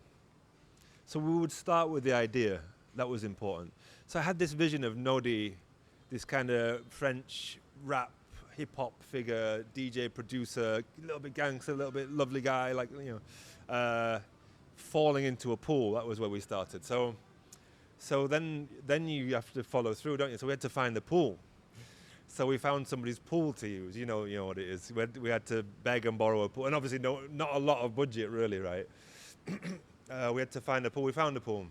So we would start with the idea. That was important. So I had this vision of Nodi, this kind of French rap, hip-hop figure, DJ, producer, a little bit gangster, a little bit lovely guy, falling into a pool. That was where we started. So then you have to follow through, don't you? So we had to find the pool. So we found somebody's pool to use. You know what it is. We had to beg and borrow a pool, and obviously not a lot of budget really, right? We had to find a pool. We found a pool,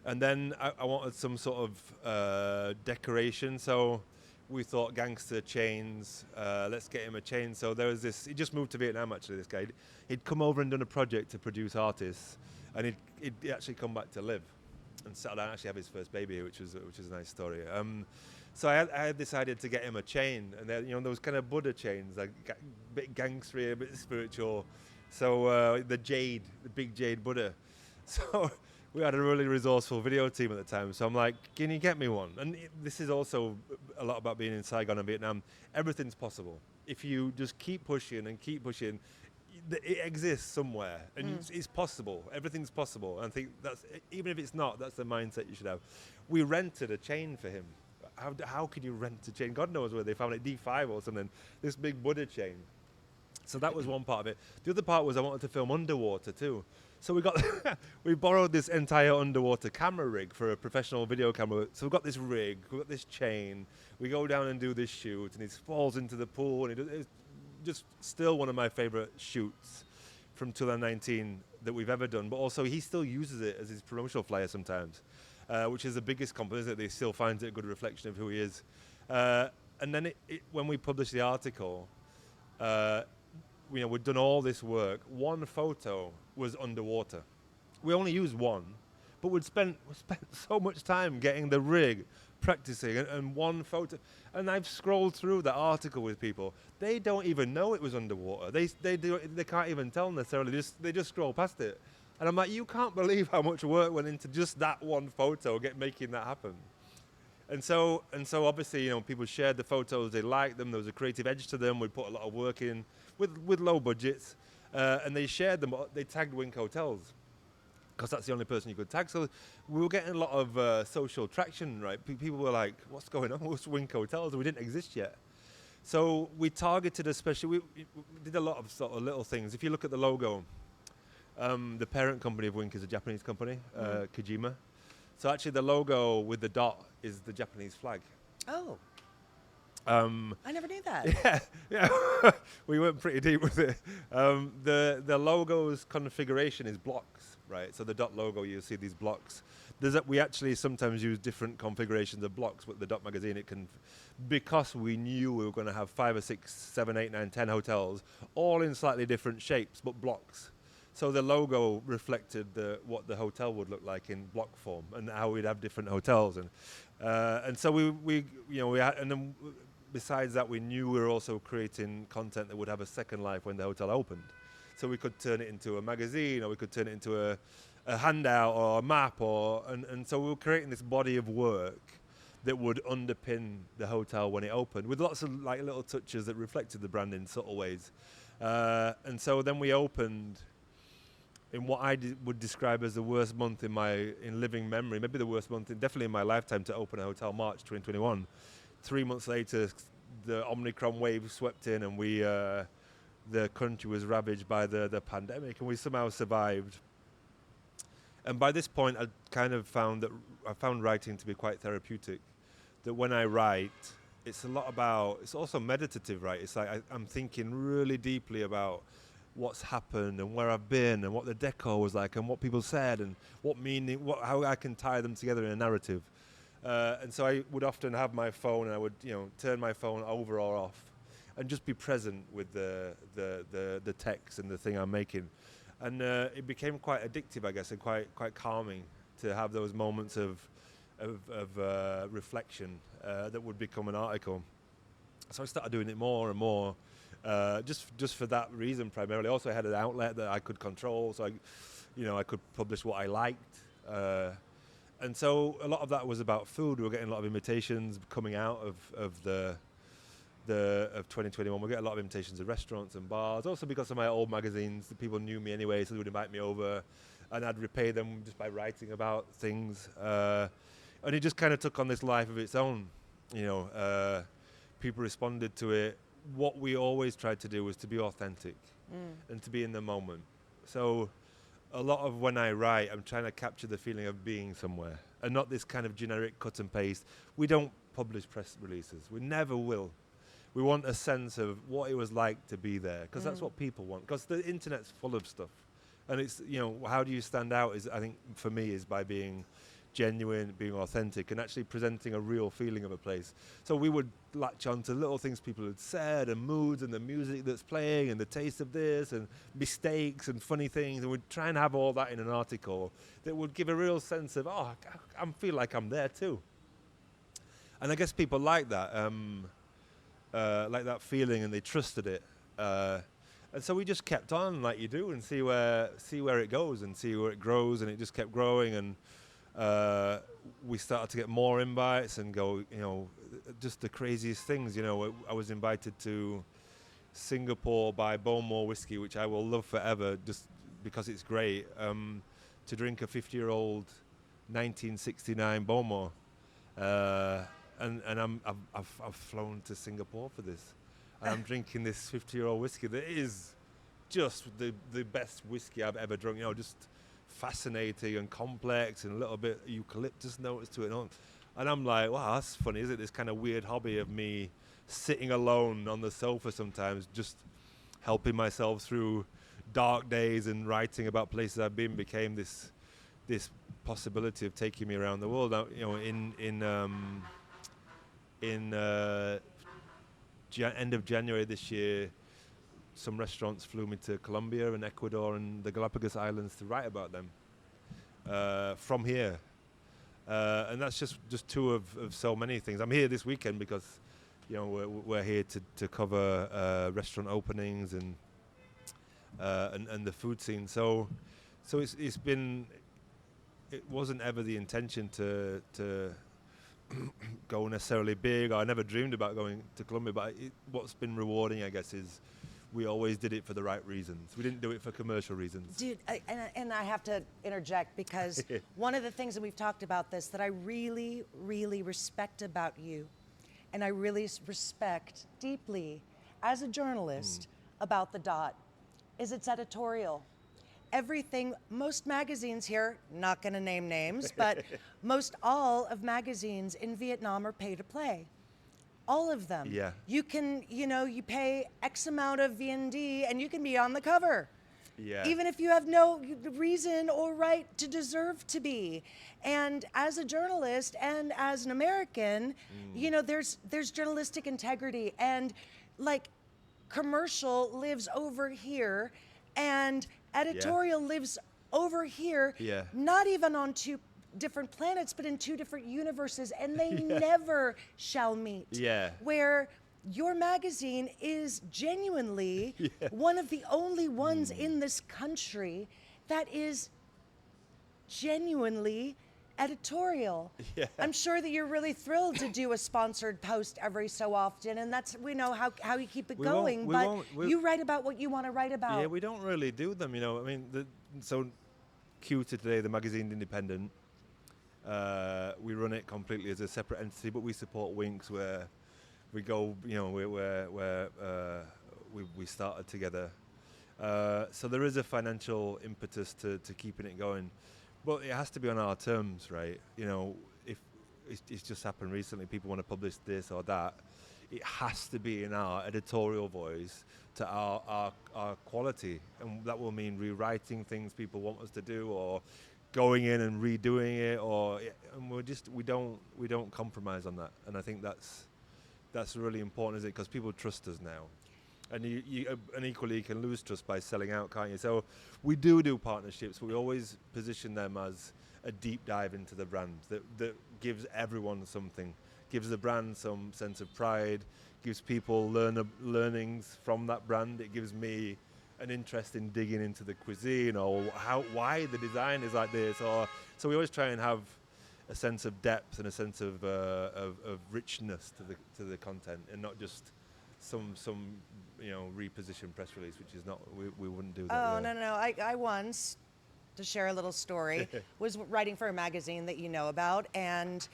and then I wanted some sort of decoration. So we thought gangster chains. Let's get him a chain. So there was this. He just moved to Vietnam actually. This guy. He'd come over and done a project to produce artists, and he'd actually come back to live and settle down. Actually have his first baby, which is a nice story. So I had this idea to get him a chain, and those kind of Buddha chains, like a bit gangstery, a bit spiritual. So the big jade Buddha. So we had a really resourceful video team at the time. So I'm like, can you get me one? And this is also a lot about being in Saigon and Vietnam. Everything's possible. If you just keep pushing and keep pushing, it exists somewhere, and it's possible. Everything's possible. And I think that's, even if it's not, that's the mindset you should have. We rented a chain for him. How could you rent a chain? God knows where they found it, D5 or something, this big Buddha chain. So that was one part of it. The other part was I wanted to film underwater too. So we borrowed this entire underwater camera rig for a professional video camera. So we've got this rig, we've got this chain, we go down and do this shoot, and he falls into the pool, and it's just still one of my favorite shoots from 2019 that we've ever done. But also he still uses it as his promotional flyer sometimes, which is the biggest compliment, that he still finds it a good reflection of who he is. And then when we published the article, we'd done all this work. One photo was underwater. We only used one, but we spent so much time getting the rig, practicing, and one photo. And I've scrolled through that article with people. They don't even know it was underwater. They can't even tell necessarily. They just scroll past it. And I'm like, you can't believe how much work went into just that one photo, making that happen. And so obviously, people shared the photos, they liked them, there was a creative edge to them, we put a lot of work in with low budgets, and they shared them, they tagged Wink Hotels, because that's the only person you could tag. So we were getting a lot of social traction, right? People were like, what's going on? What's Wink Hotels? We didn't exist yet. So we targeted especially, we did a lot of sort of little things. If you look at the logo, the parent company of Wink is a Japanese company, Kojima. So actually the logo with the dot is the Japanese flag. Oh. I never knew that. Yeah. We went pretty deep with it. The logo's configuration is blocks, right? So the dot logo, you see these blocks. We actually sometimes use different configurations of blocks with the Dot magazine. Because we knew we were going to have 5 or 6, 7, 8, 9, 10 hotels, all in slightly different shapes, but blocks. So the logo reflected what the hotel would look like in block form, and how we'd have different hotels, and so we had, and then besides that, we knew we were also creating content that would have a second life when the hotel opened. So we could turn it into a magazine, or we could turn it into a handout or a map, and so we were creating this body of work that would underpin the hotel when it opened, with lots of like little touches that reflected the brand in subtle ways, and so then we opened in what I would describe as the worst month in living memory, maybe the worst month, definitely in my lifetime, to open a hotel, March 2021. 3 months later, the Omicron wave swept in, and the country was ravaged by the pandemic, and we somehow survived. And by this point, I found writing to be quite therapeutic. That when I write, it's also meditative, right? It's like I'm thinking really deeply about what's happened and where I've been and what the decor was like and what people said and how I can tie them together in a narrative. And so I would often have my phone, and I would turn my phone over or off and just be present with the text and the thing I'm making. And it became quite addictive, I guess, and quite calming to have those moments of reflection that would become an article. So I started doing it more and more. Just for that reason primarily. Also, I had an outlet that I could control, so I could publish what I liked, and so a lot of that was about food. We were getting a lot of invitations coming out of 2021. We get a lot of invitations to restaurants and bars. Also because of my old magazines, the people knew me anyway, so they would invite me over, and I'd repay them just by writing about things. And it just kind of took on this life of its own. People responded to it. What we always tried to do was to be authentic and to be in the moment. So a lot of when I write, I'm trying to capture the feeling of being somewhere, and not this kind of generic cut and paste. We don't publish press releases. We never will. We want a sense of what it was like to be there, because that's what people want, because the internet's full of stuff. And it's, how do you stand out I think for me is by being genuine, being authentic, and actually presenting a real feeling of a place. So we would latch on to little things people had said, and moods, and the music that's playing, and the taste of this, and mistakes, and funny things, and we'd try and have all that in an article that would give a real sense of, I feel like I'm there too. And I guess people like that feeling, and they trusted it. And so we just kept on like you do and see where it goes and see where it grows, and it just kept growing, and we started to get more invites and go, just the craziest things. I was invited to Singapore by Bowmore whiskey, which I will love forever just because it's great, to drink a 50-year-old 1969 Bowmore. And I've flown to Singapore for this. And I'm drinking this 50-year-old whiskey that is just the best whiskey I've ever drunk. Just fascinating and complex and a little bit eucalyptus notes to it. And I'm like, wow, that's funny, isn't it? This kind of weird hobby of me sitting alone on the sofa sometimes, just helping myself through dark days and writing about places I've been, became this possibility of taking me around the world. Now, end of January this year, some restaurants flew me to Colombia and Ecuador and the Galapagos Islands to write about them from here. And that's just two of so many things. I'm here this weekend because we're here to cover restaurant openings and the food scene. So it's been. It wasn't ever the intention to go necessarily big. I never dreamed about going to Colombia, but what's been rewarding, I guess, is we always did it for the right reasons. We didn't do it for commercial reasons. Dude, and I have to interject because one of the things that we've talked about this that I really, really respect about you, and I really respect deeply as a journalist about The Dot, is its editorial. Everything, most magazines here, not gonna name names, but most all of magazines in Vietnam are pay to play. All of them. Yeah. You can, you pay X amount of VND and you can be on the cover. Yeah. Even if you have no reason or right to deserve to be. And as a journalist and as an American, there's journalistic integrity, and like commercial lives over here and editorial lives over here, not even on two different planets, but in two different universes, and they never shall meet. Yeah. Where your magazine is genuinely one of the only ones in this country that is genuinely editorial. Yeah. I'm sure that you're really thrilled to do a sponsored post every so often, and we know how you keep it going, but you write about what you want to write about. Yeah, we don't really do them, I mean, so Q to Today, the magazine's independent. We run it completely as a separate entity, but we support Winks, where we go, where we started together. So there is a financial impetus to keeping it going. But it has to be on our terms, right? If it's just happened recently, people want to publish this or that, it has to be in our editorial voice to our quality, and that will mean rewriting things people want us to do, or going in and redoing it, and we don't compromise on that. And I think that's really important, is it? Because people trust us now. And and equally, you can lose trust by selling out, can't you? So we do partnerships, but we always position them as a deep dive into the brand that gives everyone something, gives the brand some sense of pride, gives people learnings from that brand. It gives me an interest in digging into the cuisine, or why the design is like this. So we always try and have a sense of depth and a sense of richness to the content, and not just some repositioned press release, which is not, we wouldn't do that. Oh, no. I once, to share a little story, was writing for a magazine that you know about, and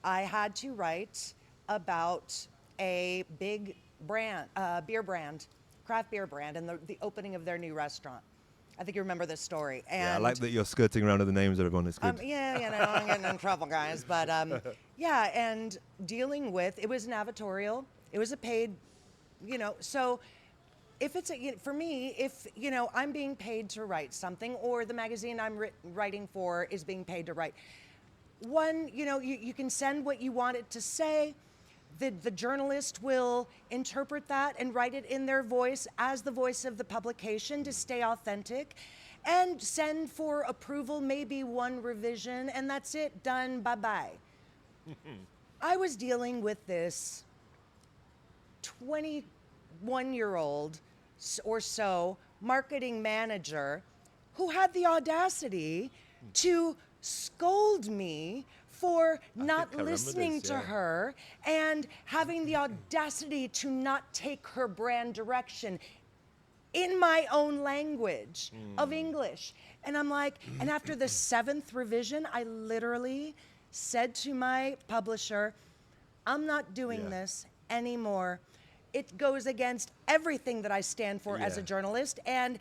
I had to write about a big brand, beer brand, craft beer brand, and the opening of their new restaurant. I think you remember this story. And I like that you're skirting around the names of everyone. It's good. I'm getting in trouble, guys. But and dealing with, it was an editorial. It was a paid, so if it's for me, if I'm being paid to write something, or the magazine I'm writing for is being paid to write, you can send what you want it to say. The journalist will interpret that and write it in their voice as the voice of the publication to stay authentic, and send for approval, maybe one revision, and that's it, done, bye-bye. I was dealing with this 21-year-old or so marketing manager who had the audacity to scold me for not think I remember listening this, to yeah. her and having the audacity to not take her brand direction in my own language of English. And I'm like, and after the 7th revision, I literally said to my publisher, I'm not doing Yeah. this anymore. It goes against everything that I stand for as a Yeah. journalist, and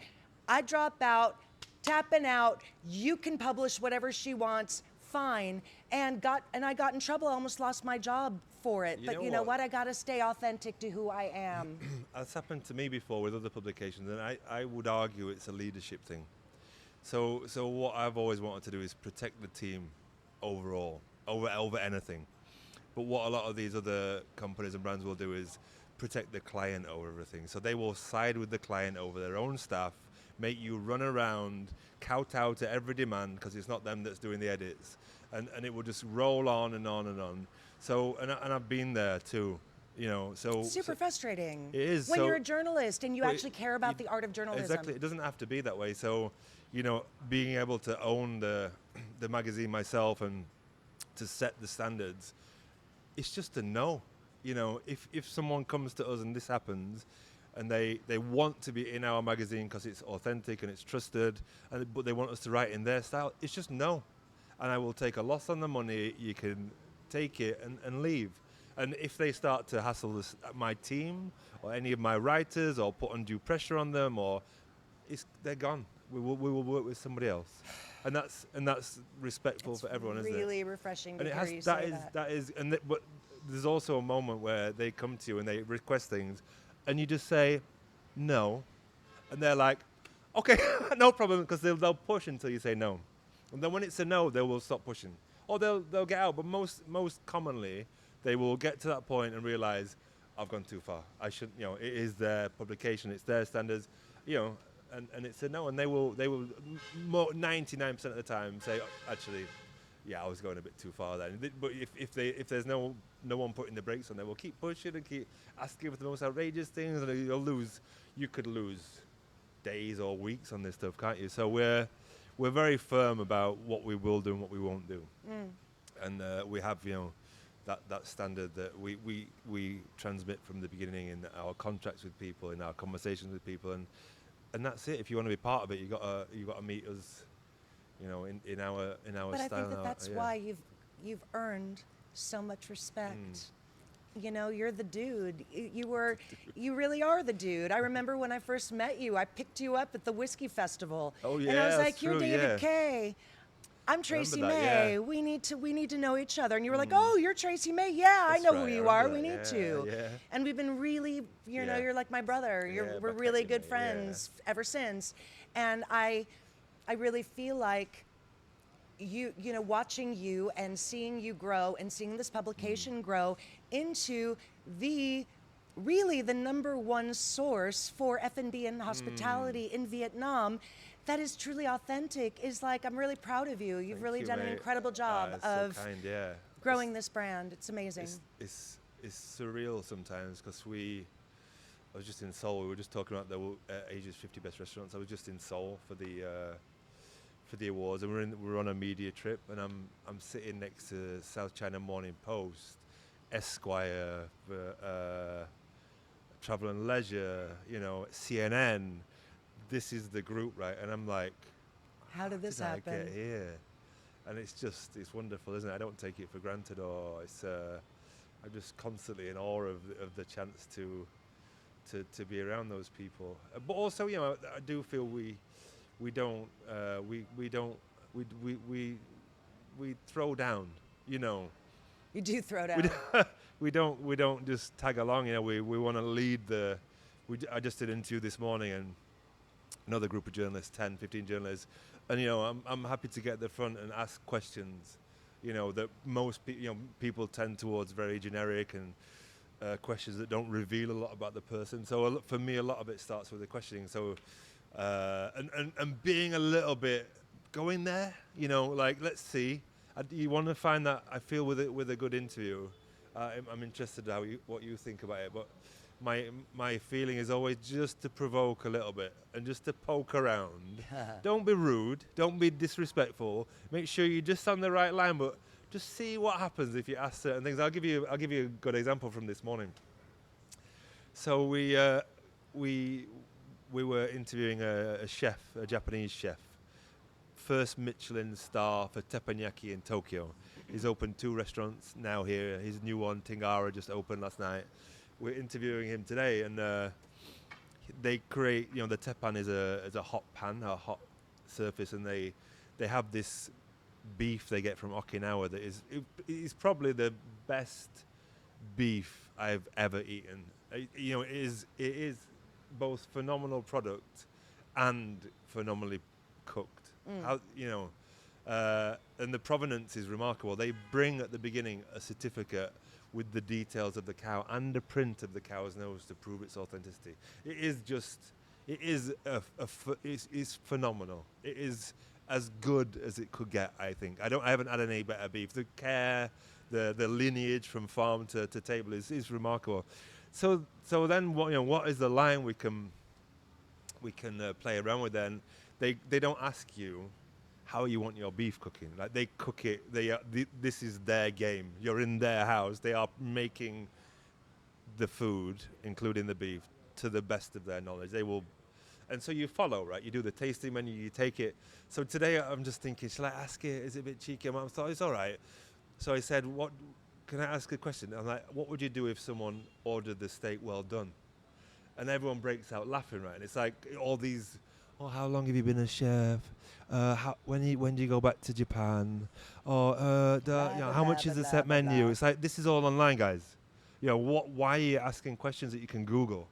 I drop out, tapping out. You can publish whatever she wants, fine. And I got in trouble. I almost lost my job for it. You But know you know what? what? I gotta stay authentic to who I am. That's happened to me before with other publications, and I would argue it's a leadership thing. So what I've always wanted to do is protect the team overall, over anything. But what a lot of these other companies and brands will do is protect the client over everything. So they will side with the client over their own staff, make you run around, kowtow to every demand because it's not them that's doing the edits. And it will just roll on and on and on. So, and I've been there too, you know, so. Super frustrating. It is, when so- you're a journalist and you But actually care about the art of journalism. Exactly, it doesn't have to be that way. So, you know, being able to own the magazine myself and to set the standards, it's just a no. You know, if someone comes to us and this happens, and they want to be in our magazine because it's authentic and it's trusted, but they want us to write in their style, it's just no. And I will take a loss on the money. You can take it and leave. And if they start to hassle my team or any of my writers or put undue pressure on them, they're gone. We will work with somebody else, and that's respectful It's for everyone, isn't it? really refreshing to And hear you say that. that is, but there's also a moment where they come to you and they request things, and you just say no, and they're like, okay, no problem, because they'll push until you say no, and then when it's a no, they will stop pushing, or they'll get out. But most commonly, they will get to that point and realize, I've gone too far. I shouldn't, you know, it is their publication, it's their standards, you know, and it's a no, and they will 99% of the time say, actually, yeah, I was going a bit too far then. But if there's no one putting the brakes on, they will keep pushing and keep asking for the most outrageous things, and you could lose days or weeks on this stuff, can't you? So we're very firm about what we will do and what we won't do, and we have, you know, that standard that we transmit from the beginning in our contracts with people, in our conversations with people, and that's it. If you want to be part of it, you got to meet us, you know, in our But style. I think that's why you've earned so much respect. You know, you're the dude. You really are the dude. I remember when I first met you, I picked you up at the whiskey festival. Oh, yeah, And I was that's like, "You're true, David yeah. Kaye. I'm Tracy that, May. yeah. We need to know each other." And you were like, "Oh, you're Tracy May. Yeah, I That's know right, who I you are. remember We that. need Yeah, to." yeah. And we've been really, you know, Yeah. you're like my brother. Yeah, We're back really at good you, yeah. friends ever since. And I really feel like you know, watching you and seeing you grow and seeing this publication grow into really the number one source for F&B and hospitality in Vietnam that is truly authentic is like, I'm really proud of you. You've Thank really you, done an mate. incredible job It's of so kind, yeah. growing this brand. It's amazing. It's surreal sometimes because I was just in Seoul. We were just talking about the Asia's 50 best restaurants. I was just in Seoul for the awards, and we're on a media trip, and I'm sitting next to South China Morning Post, Esquire, Travel and Leisure, you know, CNN. This is the group, right? And I'm like, How did this I happen? get here? And it's wonderful, isn't it? I don't take it for granted, or I'm just constantly in awe of the chance to be around those people. But also, you know, I do feel we throw down, you know. You do throw down. We don't just tag along, you know. We want to lead I just did an interview this morning, and another group of journalists, 10, 15 journalists, and you know, I'm happy to get at the front and ask questions, you know, that most people tend towards very generic and questions that don't reveal a lot about the person. So for me, a lot of it starts with the questioning. So and being a little bit going there, you know, like, let's see. You want to find that, I feel, with a good interview. I'm interested in what you think about it, but my feeling is always just to provoke a little bit and just to poke around. Don't be rude. Don't be disrespectful. Make sure you're just on the right line, but just see what happens if you ask certain things. I'll give you a good example from this morning. So we were interviewing a chef, a Japanese chef, first Michelin star for teppanyaki in Tokyo. He's opened 2 restaurants now here. His new one, Tingara, just opened last night. We're interviewing him today, and they create, the teppan is a hot pan, a hot surface, and they have this beef they get from Okinawa that is probably the best beef I've ever eaten. It is both phenomenal product and phenomenally cooked. And the provenance is remarkable. They bring at the beginning a certificate with the details of the cow and a print of the cow's nose to prove its authenticity. It's phenomenal. It is as good as it could get, I think. I haven't had any better beef. The care, the lineage from farm to table is remarkable. So then what is the line we can play around with then? They don't ask you how you want your beef cooking. Like, they cook it. This is their game. You're in their house. They are making the food, including the beef, to the best of their knowledge. They will, and so you follow, right? You do the tasting menu. You take it. So today I'm just thinking, shall I ask it? Is it a bit cheeky? I thought it's all right. So I said, "What? Can I ask a question?" I'm like, "What would you do if someone ordered the steak well done?" And everyone breaks out laughing, right? And it's like all these. Oh, how long have you been a chef? When do you go back to Japan? Or how much is the set menu? It's like, this is all online, guys. Why are you asking questions that you can Google?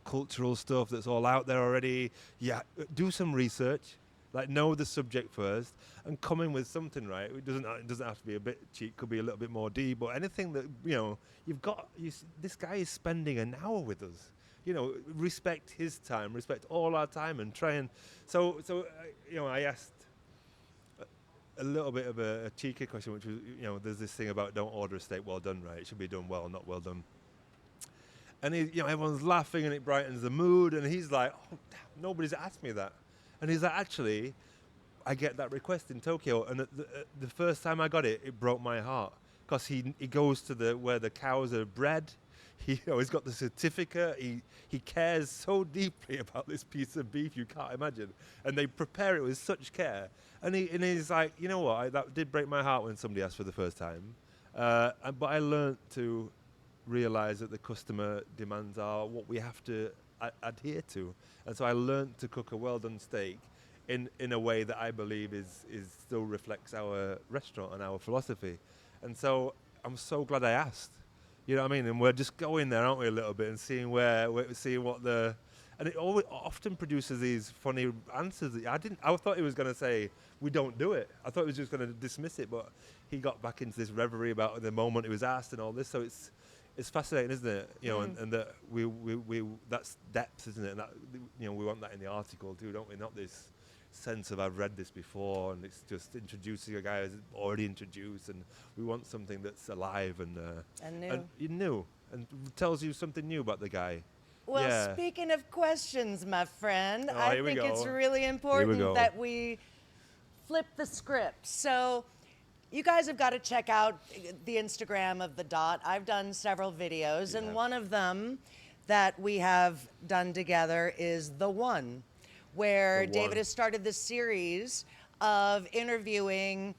Cultural stuff that's all out there already. Yeah, do some research. Like, know the subject first and come in with something, right? It doesn't have to be a bit cheap. Could be a little bit more deep, but anything that you've got. This guy is spending an hour with us. Respect his time, respect all our time, and try and so I asked a little bit of a cheeky question, which was, there's this thing about don't order a steak well done, right? It should be done well, not well done. And everyone's laughing and it brightens the mood, and he's like, oh, damn, nobody's asked me that. And he's like, actually, I get that request in Tokyo, and the first time I got it, it broke my heart, because he goes to where the cows are bred. He's got the certificate. He cares so deeply about this piece of beef, you can't imagine. And they prepare it with such care. And he's like, you know what? That did break my heart when somebody asked for the first time. But I learned to realize that the customer demands are what we have to adhere to. And so I learned to cook a well-done steak in a way that I believe is still reflects our restaurant and our philosophy. And so I'm so glad I asked. You know what I mean? And we're just going there, aren't we, a little bit, and seeing and it always often produces these funny answers. I thought he was going to say, we don't do it. I thought he was just going to dismiss it, but he got back into this reverie about the moment he was asked and all this. So it's fascinating, isn't it? And that we that's depth, isn't it? And that, we want that in the article too, don't we? Not this sense of I've read this before and it's just introducing a guy who's already introduced, and we want something that's alive and new and tells you something new about the guy. Well, speaking of questions, my friend, I think it's really Here we important go. that we flip the script. So you guys have got to check out the Instagram of The Dot. I've done several videos, and one of them that we have done together is The One, where David has started this series of interviewing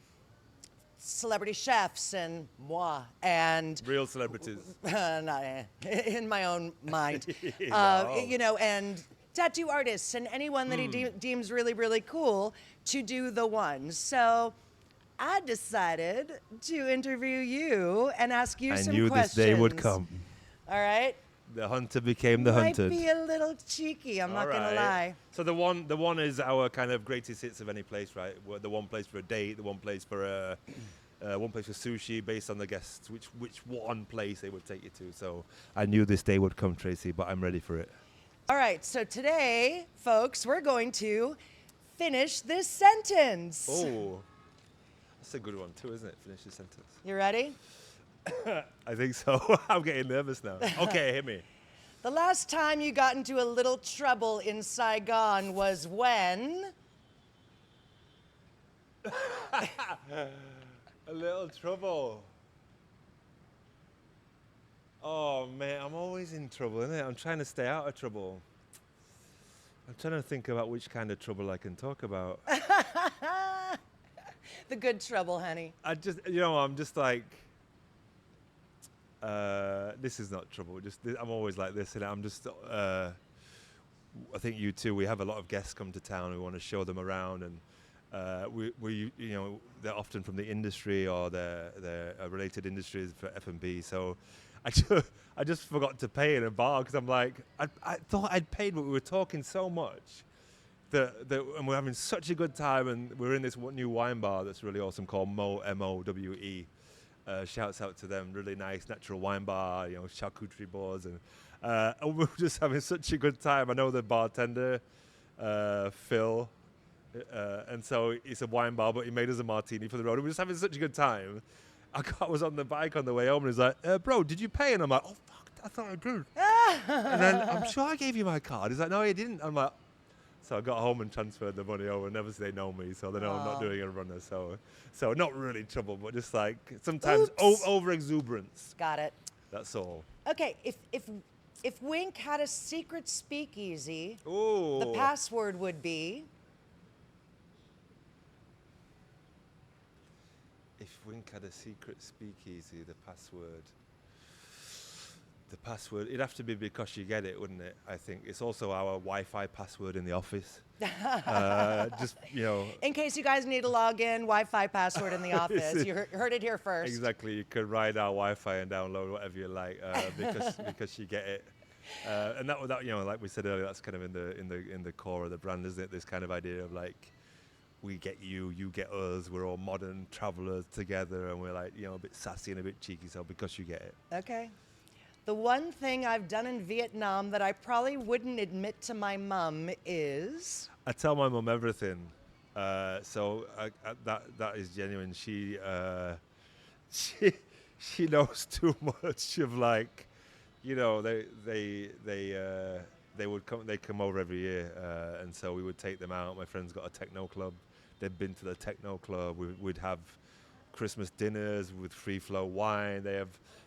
celebrity chefs and moi and Real celebrities. in my own mind, No. and tattoo artists and anyone that he deems really, really cool to do The One. So I decided to interview you and ask you some questions. I knew this day would come. All right. The hunter became the hunted. Might be a little cheeky, I'm not gonna lie. So the one is our kind of greatest hits of any place, right? The one place for a date, the one place for sushi, based on the guests, which one place they would take you to. So I knew this day would come, Tracy, but I'm ready for it. All right, so today, folks, we're going to finish this sentence. Oh, that's a good one too, isn't it? Finish the sentence. You ready? I think so. I'm getting nervous now. Okay, hit me. The last time you got into a little trouble in Saigon was when? A little trouble. Oh man, I'm always in trouble, innit? I'm trying to stay out of trouble. I'm trying to think about which kind of trouble I can talk about. The good trouble, honey. I'm just like, this is not trouble. I'm always like this, and I'm just, I think you too. We have a lot of guests come to town. We want to show them around, and they're often from the industry or they're related industries for F&B. So I just forgot to pay in a bar because I'm like, I thought I'd paid, but we were talking so much that and we're having such a good time, and we're in this new wine bar that's really awesome called Mowe, M-O-W-E. Shouts out to them, really nice natural wine bar, charcuterie boards, and we were just having such a good time. I know the bartender, Phil, and so it's a wine bar, but he made us a martini for the road. And we were just having such a good time. I was on the bike on the way home, and he's like, bro, did you pay? And I'm like, oh, fuck, I thought I did. And then, I'm sure I gave you my card. He's like, no, you didn't. I'm like, so I got home and transferred the money over, and obviously they know me, so they know I'm not doing a runner. So not really trouble, but just like sometimes over exuberance. Got it. That's all. Okay, if Wink had a secret speakeasy, Ooh. the password would be? If Wink had a secret speakeasy, the password, it'd have to be because you get it, wouldn't it? I think it's also our Wi-Fi password in the office. In case you guys need to log in, Wi-Fi password in the office. You heard it here first. Exactly. You could ride our Wi-Fi and download whatever you like because you get it. And that like we said earlier, that's kind of in the core of the brand, isn't it? This kind of idea of like, we get you, you get us. We're all modern travelers together, and we're like, a bit sassy and a bit cheeky. So because you get it. Okay. The one thing I've done in Vietnam that I probably wouldn't admit to my mum is? I tell my mum everything. So that is genuine. She knows too much of like, they come over every year, and so we would take them out. My friend's got a techno club. They've been to the techno club. We'd have Christmas dinners with free flow wine.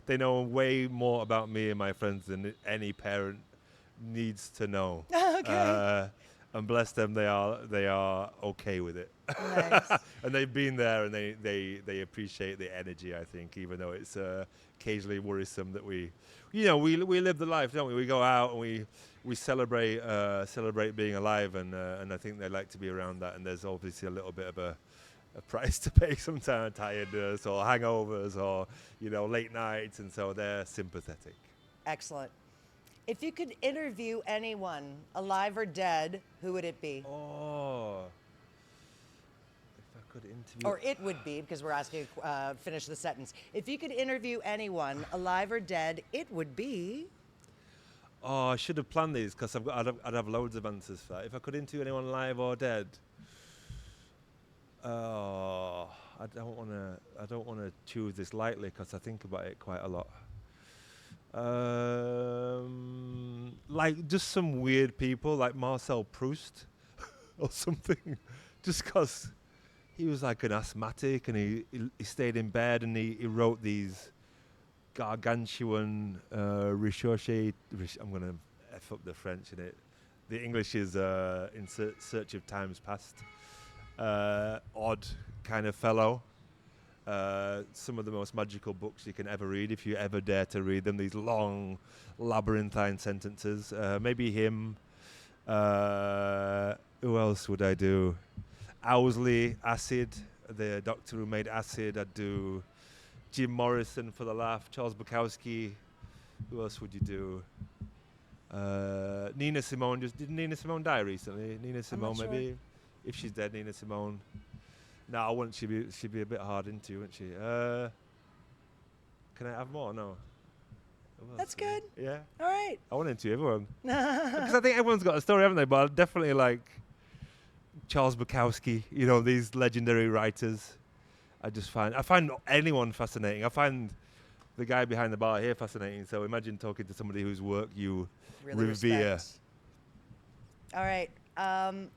They know way more about me and my friends than any parent needs to know. Okay. And bless them, they are okay with it. Nice. And they've been there, and they appreciate the energy, I think, even though it's occasionally worrisome that we live the life, don't we? We go out and we celebrate being alive, and I think they like to be around that. And there's obviously a little bit of a price to pay sometimes, tiredness or hangovers or late nights, and so they're sympathetic. Excellent. If you could interview anyone, alive or dead, who would it be? Oh, if I could interview, Or it would be, because we're asking you finish the sentence. If you could interview anyone, alive or dead, it would be? Oh, I should have planned these because I'd have loads of answers for that. If I could interview anyone alive or dead. Oh, I don't want to choose this lightly because I think about it quite a lot. Like just some weird people like Marcel Proust or something, just because he was like an asthmatic, and he stayed in bed, and he wrote these gargantuan recherche. I'm gonna F up the French in it. The English is in search of times past. Odd kind of fellow. Some of the most magical books you can ever read, if you ever dare to read them. These long, labyrinthine sentences. Maybe him. Who else would I do? Owsley, Acid, the doctor who made Acid. I'd do Jim Morrison for the laugh. Charles Bukowski. Who else would you do? Nina Simone. Did Nina Simone die recently? Nina Simone, maybe. Sure. If she's dead, Nina Simone. No, I wouldn't. She'd be a bit hard into, wouldn't she? Can I have more? No. That's good. Yeah. All right. I want to interview everyone. Because I think everyone's got a story, haven't they? But I'd definitely like Charles Bukowski, these legendary writers. I find anyone fascinating. I find the guy behind the bar here fascinating. So imagine talking to somebody whose work you Really revere. respect. All right. I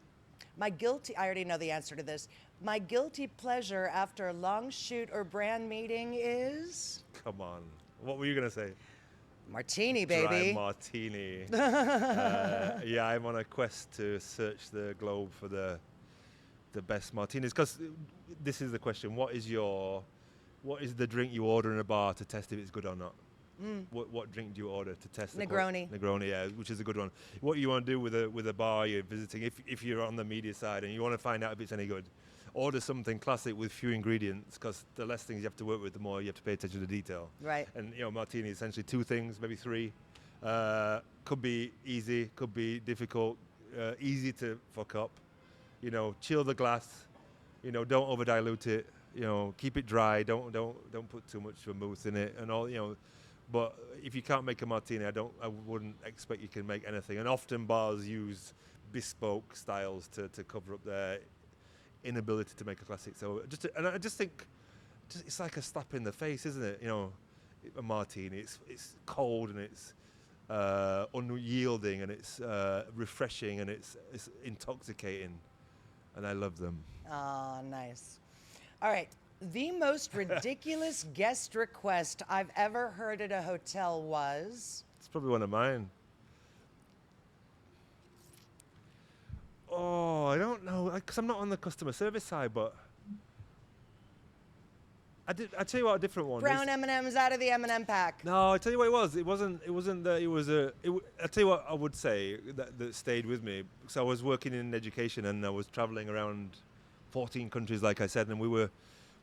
already know the answer to this. My guilty pleasure after a long shoot or brand meeting is Come on. What were you going to say? martini, Dry baby. martini. Yeah, I'm on a quest to search the globe for the best martinis. Because this is the question. What is the drink you order in a bar to test if it's good or not? What drink do you order to test? Negroni. Negroni, yeah, which is a good one. What you want to do with a bar you're visiting, if you're on the media side and you want to find out if it's any good, order something classic with few ingredients, because the less things you have to work with, the more you have to pay attention to detail. Right. And martini is essentially 2 things, maybe 3. Could be easy, could be difficult. Easy to fuck up. Chill the glass. Don't over dilute it. Keep it dry. Don't put too much vermouth in it and all. But if you can't make a martini, I wouldn't expect you can make anything. And often bars use bespoke styles to cover up their inability to make a classic. So I just think it's like a slap in the face, isn't it? A martini. It's cold and it's unyielding and it's refreshing and it's intoxicating, and I love them. Oh, nice. All right. The most ridiculous guest request I've ever heard at a hotel was... It's probably one of mine. Oh, I don't know, because I'm not on the customer service side, but I tell you what, a different one. Brown M&Ms out of the M&M pack. No, I tell you what it was. It wasn't that. It was I tell you what I would say that stayed with me. So I was working in education and I was traveling around 14 countries, like I said, and we were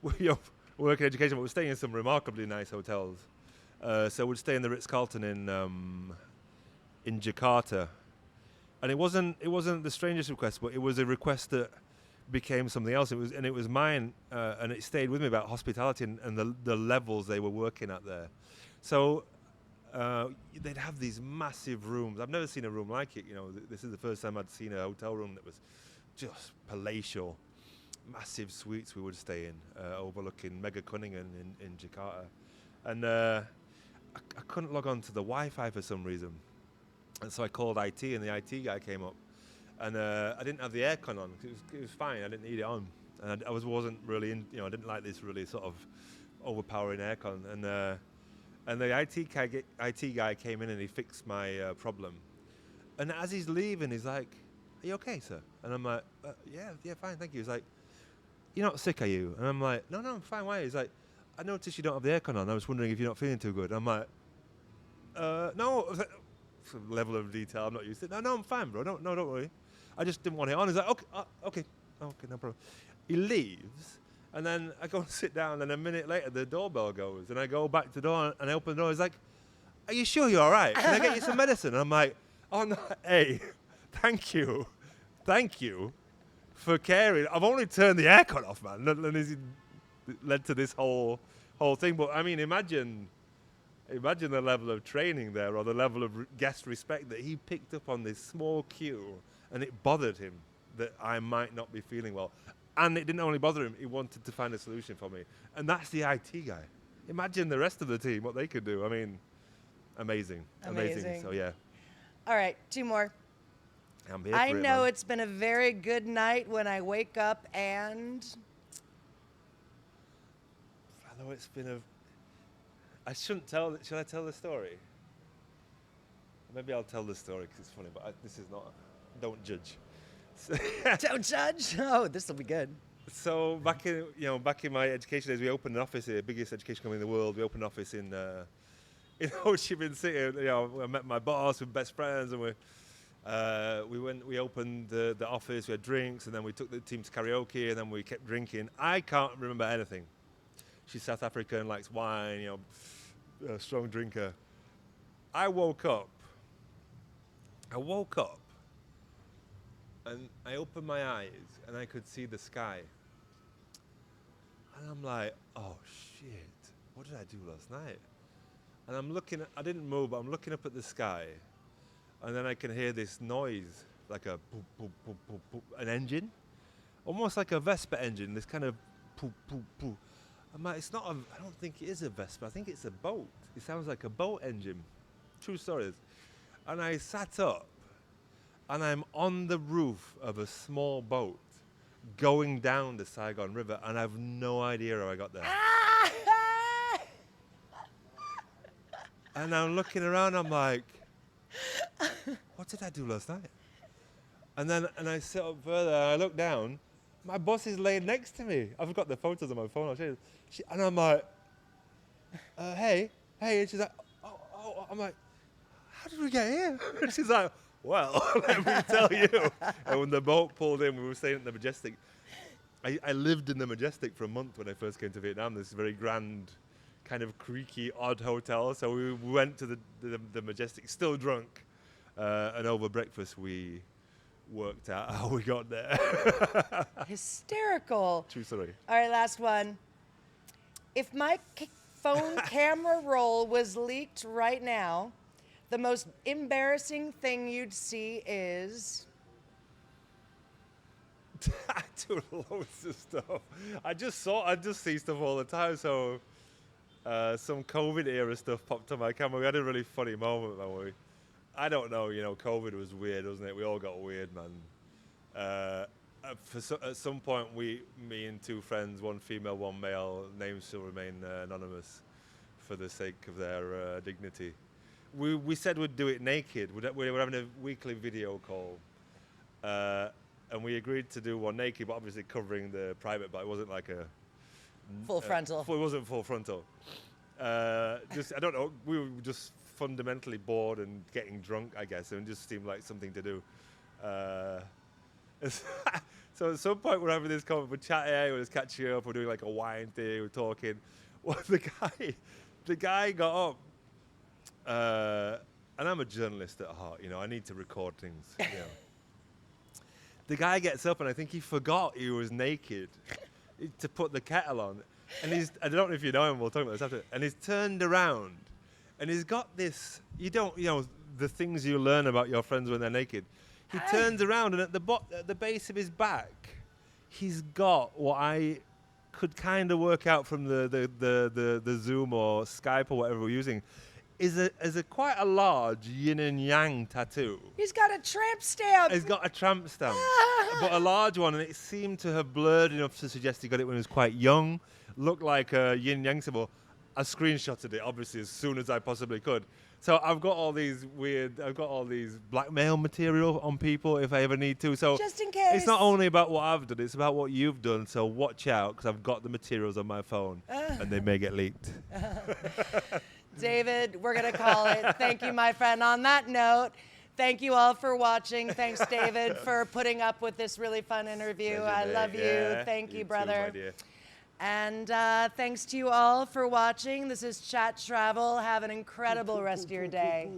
working in education, but we were staying in some remarkably nice hotels. So we'd stay in the Ritz-Carlton in Jakarta, and it wasn't the strangest request, but it was a request that became something else. It was mine, and it stayed with me about hospitality and the levels they were working at there. So they'd have these massive rooms. I've never seen a room like it. This is the first time I'd seen a hotel room that was just palatial. Massive suites we would stay in, overlooking Mega Cunningham in Jakarta. And I couldn't log on to the Wi-Fi for some reason. And so I called IT, and the IT guy came up. And I didn't have the aircon on. It was fine. I didn't need it on. And I wasn't really I didn't like this really sort of overpowering aircon. And the IT guy came in and he fixed my problem. And as he's leaving, he's like, "Are you okay, sir?" And I'm like, yeah, fine, thank you." He's like, "You're not sick, are you?" And I'm like, No, I'm fine. Why? He's like, "I noticed you don't have the aircon on. I was wondering if you're not feeling too good." I'm like, No. Some level of detail I'm not used to. No, I'm fine, bro. No, don't worry. I just didn't want it on. He's like, okay, no problem. He leaves, and then I go and sit down, and a minute later the doorbell goes, and I go back to the door, and I open the door. He's like, "Are you sure you're all right? Can I get you some medicine?" And I'm like, "Oh no, hey, thank you for caring. I've only turned the aircon off, man." And it led to this whole thing. But I mean, imagine the level of training there, or the level of guest respect that he picked up on this small cue, and it bothered him that I might not be feeling well. And it didn't only bother him, he wanted to find a solution for me. And that's the IT guy. Imagine the rest of the team, what they could do. I mean, amazing. So yeah. All right, 2 more. I'm here I for it, know man. it's been a very good night when I wake up and... I know it's been I shouldn't tell. Should I tell the story? Maybe I'll tell the story because it's funny. But this is not. Don't judge. Don't judge. Oh, this will be good. So back in my education days, we opened an office here, biggest education company in the world. We opened an office in Ho Chi Minh City. I met my boss, we were best friends, and we opened the office. We had drinks, and then we took the team to karaoke, and then we kept drinking. I can't remember anything. She's South African, likes wine, a strong drinker. I woke up, and I opened my eyes, and I could see the sky. And I'm like, "Oh shit, what did I do last night?" And I'm looking, I didn't move, but I'm looking up at the sky, and then I can hear this noise, like a boop, boop, boop, boop, boop, an engine, almost like a Vespa engine, this kind of poop, poop, poop. I'm like, it's not I don't think it is a Vespa. I think it's a boat. It sounds like a boat engine. True stories. And I sat up, and I'm on the roof of a small boat going down the Saigon River, and I have no idea how I got there. And I'm looking around, I'm like, what did I do last night? And I sit up further, and I look down, my boss is laying next to me. I've got the photos on my phone, I'll show you. And I'm like, hey, and she's like, oh, I'm like, how did we get here? And she's like, well, let me tell you. And when the boat pulled in, we were staying at the Majestic. I lived in the Majestic for a month when I first came to Vietnam, this very grand, kind of creaky, odd hotel. So we went to the Majestic, still drunk, and over breakfast we worked out how we got there. Hysterical. True story. All right, last one. If my phone camera roll was leaked right now, the most embarrassing thing you'd see is... I do loads of stuff. I just see stuff all the time. So some COVID era stuff popped on my camera. We had a really funny moment, man. I don't know, COVID was weird, wasn't it? We all got weird, man. At some point, me and two friends, one female, one male, names shall remain anonymous for the sake of their dignity. We said we'd do it naked. We were having a weekly video call. And we agreed to do one naked, but obviously covering the private, but it wasn't like a... Full frontal. It wasn't full frontal. I don't know, we were just fundamentally bored and getting drunk, I guess, and it just seemed like something to do. So at some point we're having this comment, we're chatting, we're just catching up, we're doing like a wine thing, we're talking. Well, the guy got up, and I'm a journalist at heart, I need to record things, The guy gets up, and I think he forgot he was naked to put the kettle on. And I don't know if you know him, we'll talk about this after. And he's turned around, and he's got this, the things you learn about your friends when they're naked. He turns around, and at the base of his back, he's got what I could kind of work out from the Zoom or Skype or whatever we're using, is a quite a large yin and yang tattoo. He's got a tramp stamp. He's got a tramp stamp, but a large one, and it seemed to have blurred enough to suggest he got it when he was quite young. Looked like a yin and yang symbol. I screenshotted it, obviously, as soon as I possibly could. So I've got all these blackmail material on people if I ever need to. So just in case. It's not only about what I've done, it's about what you've done. So watch out, because I've got the materials on my phone, and they may get leaked. David, we're going to call it. Thank you, my friend. On that note, thank you all for watching. Thanks, David, for putting up with this really fun interview. Pleasure, I mate. love you. Yeah, Thank you, too, brother. my dear. And thanks to you all for watching. This is Chat Travel. Have an incredible rest of your day.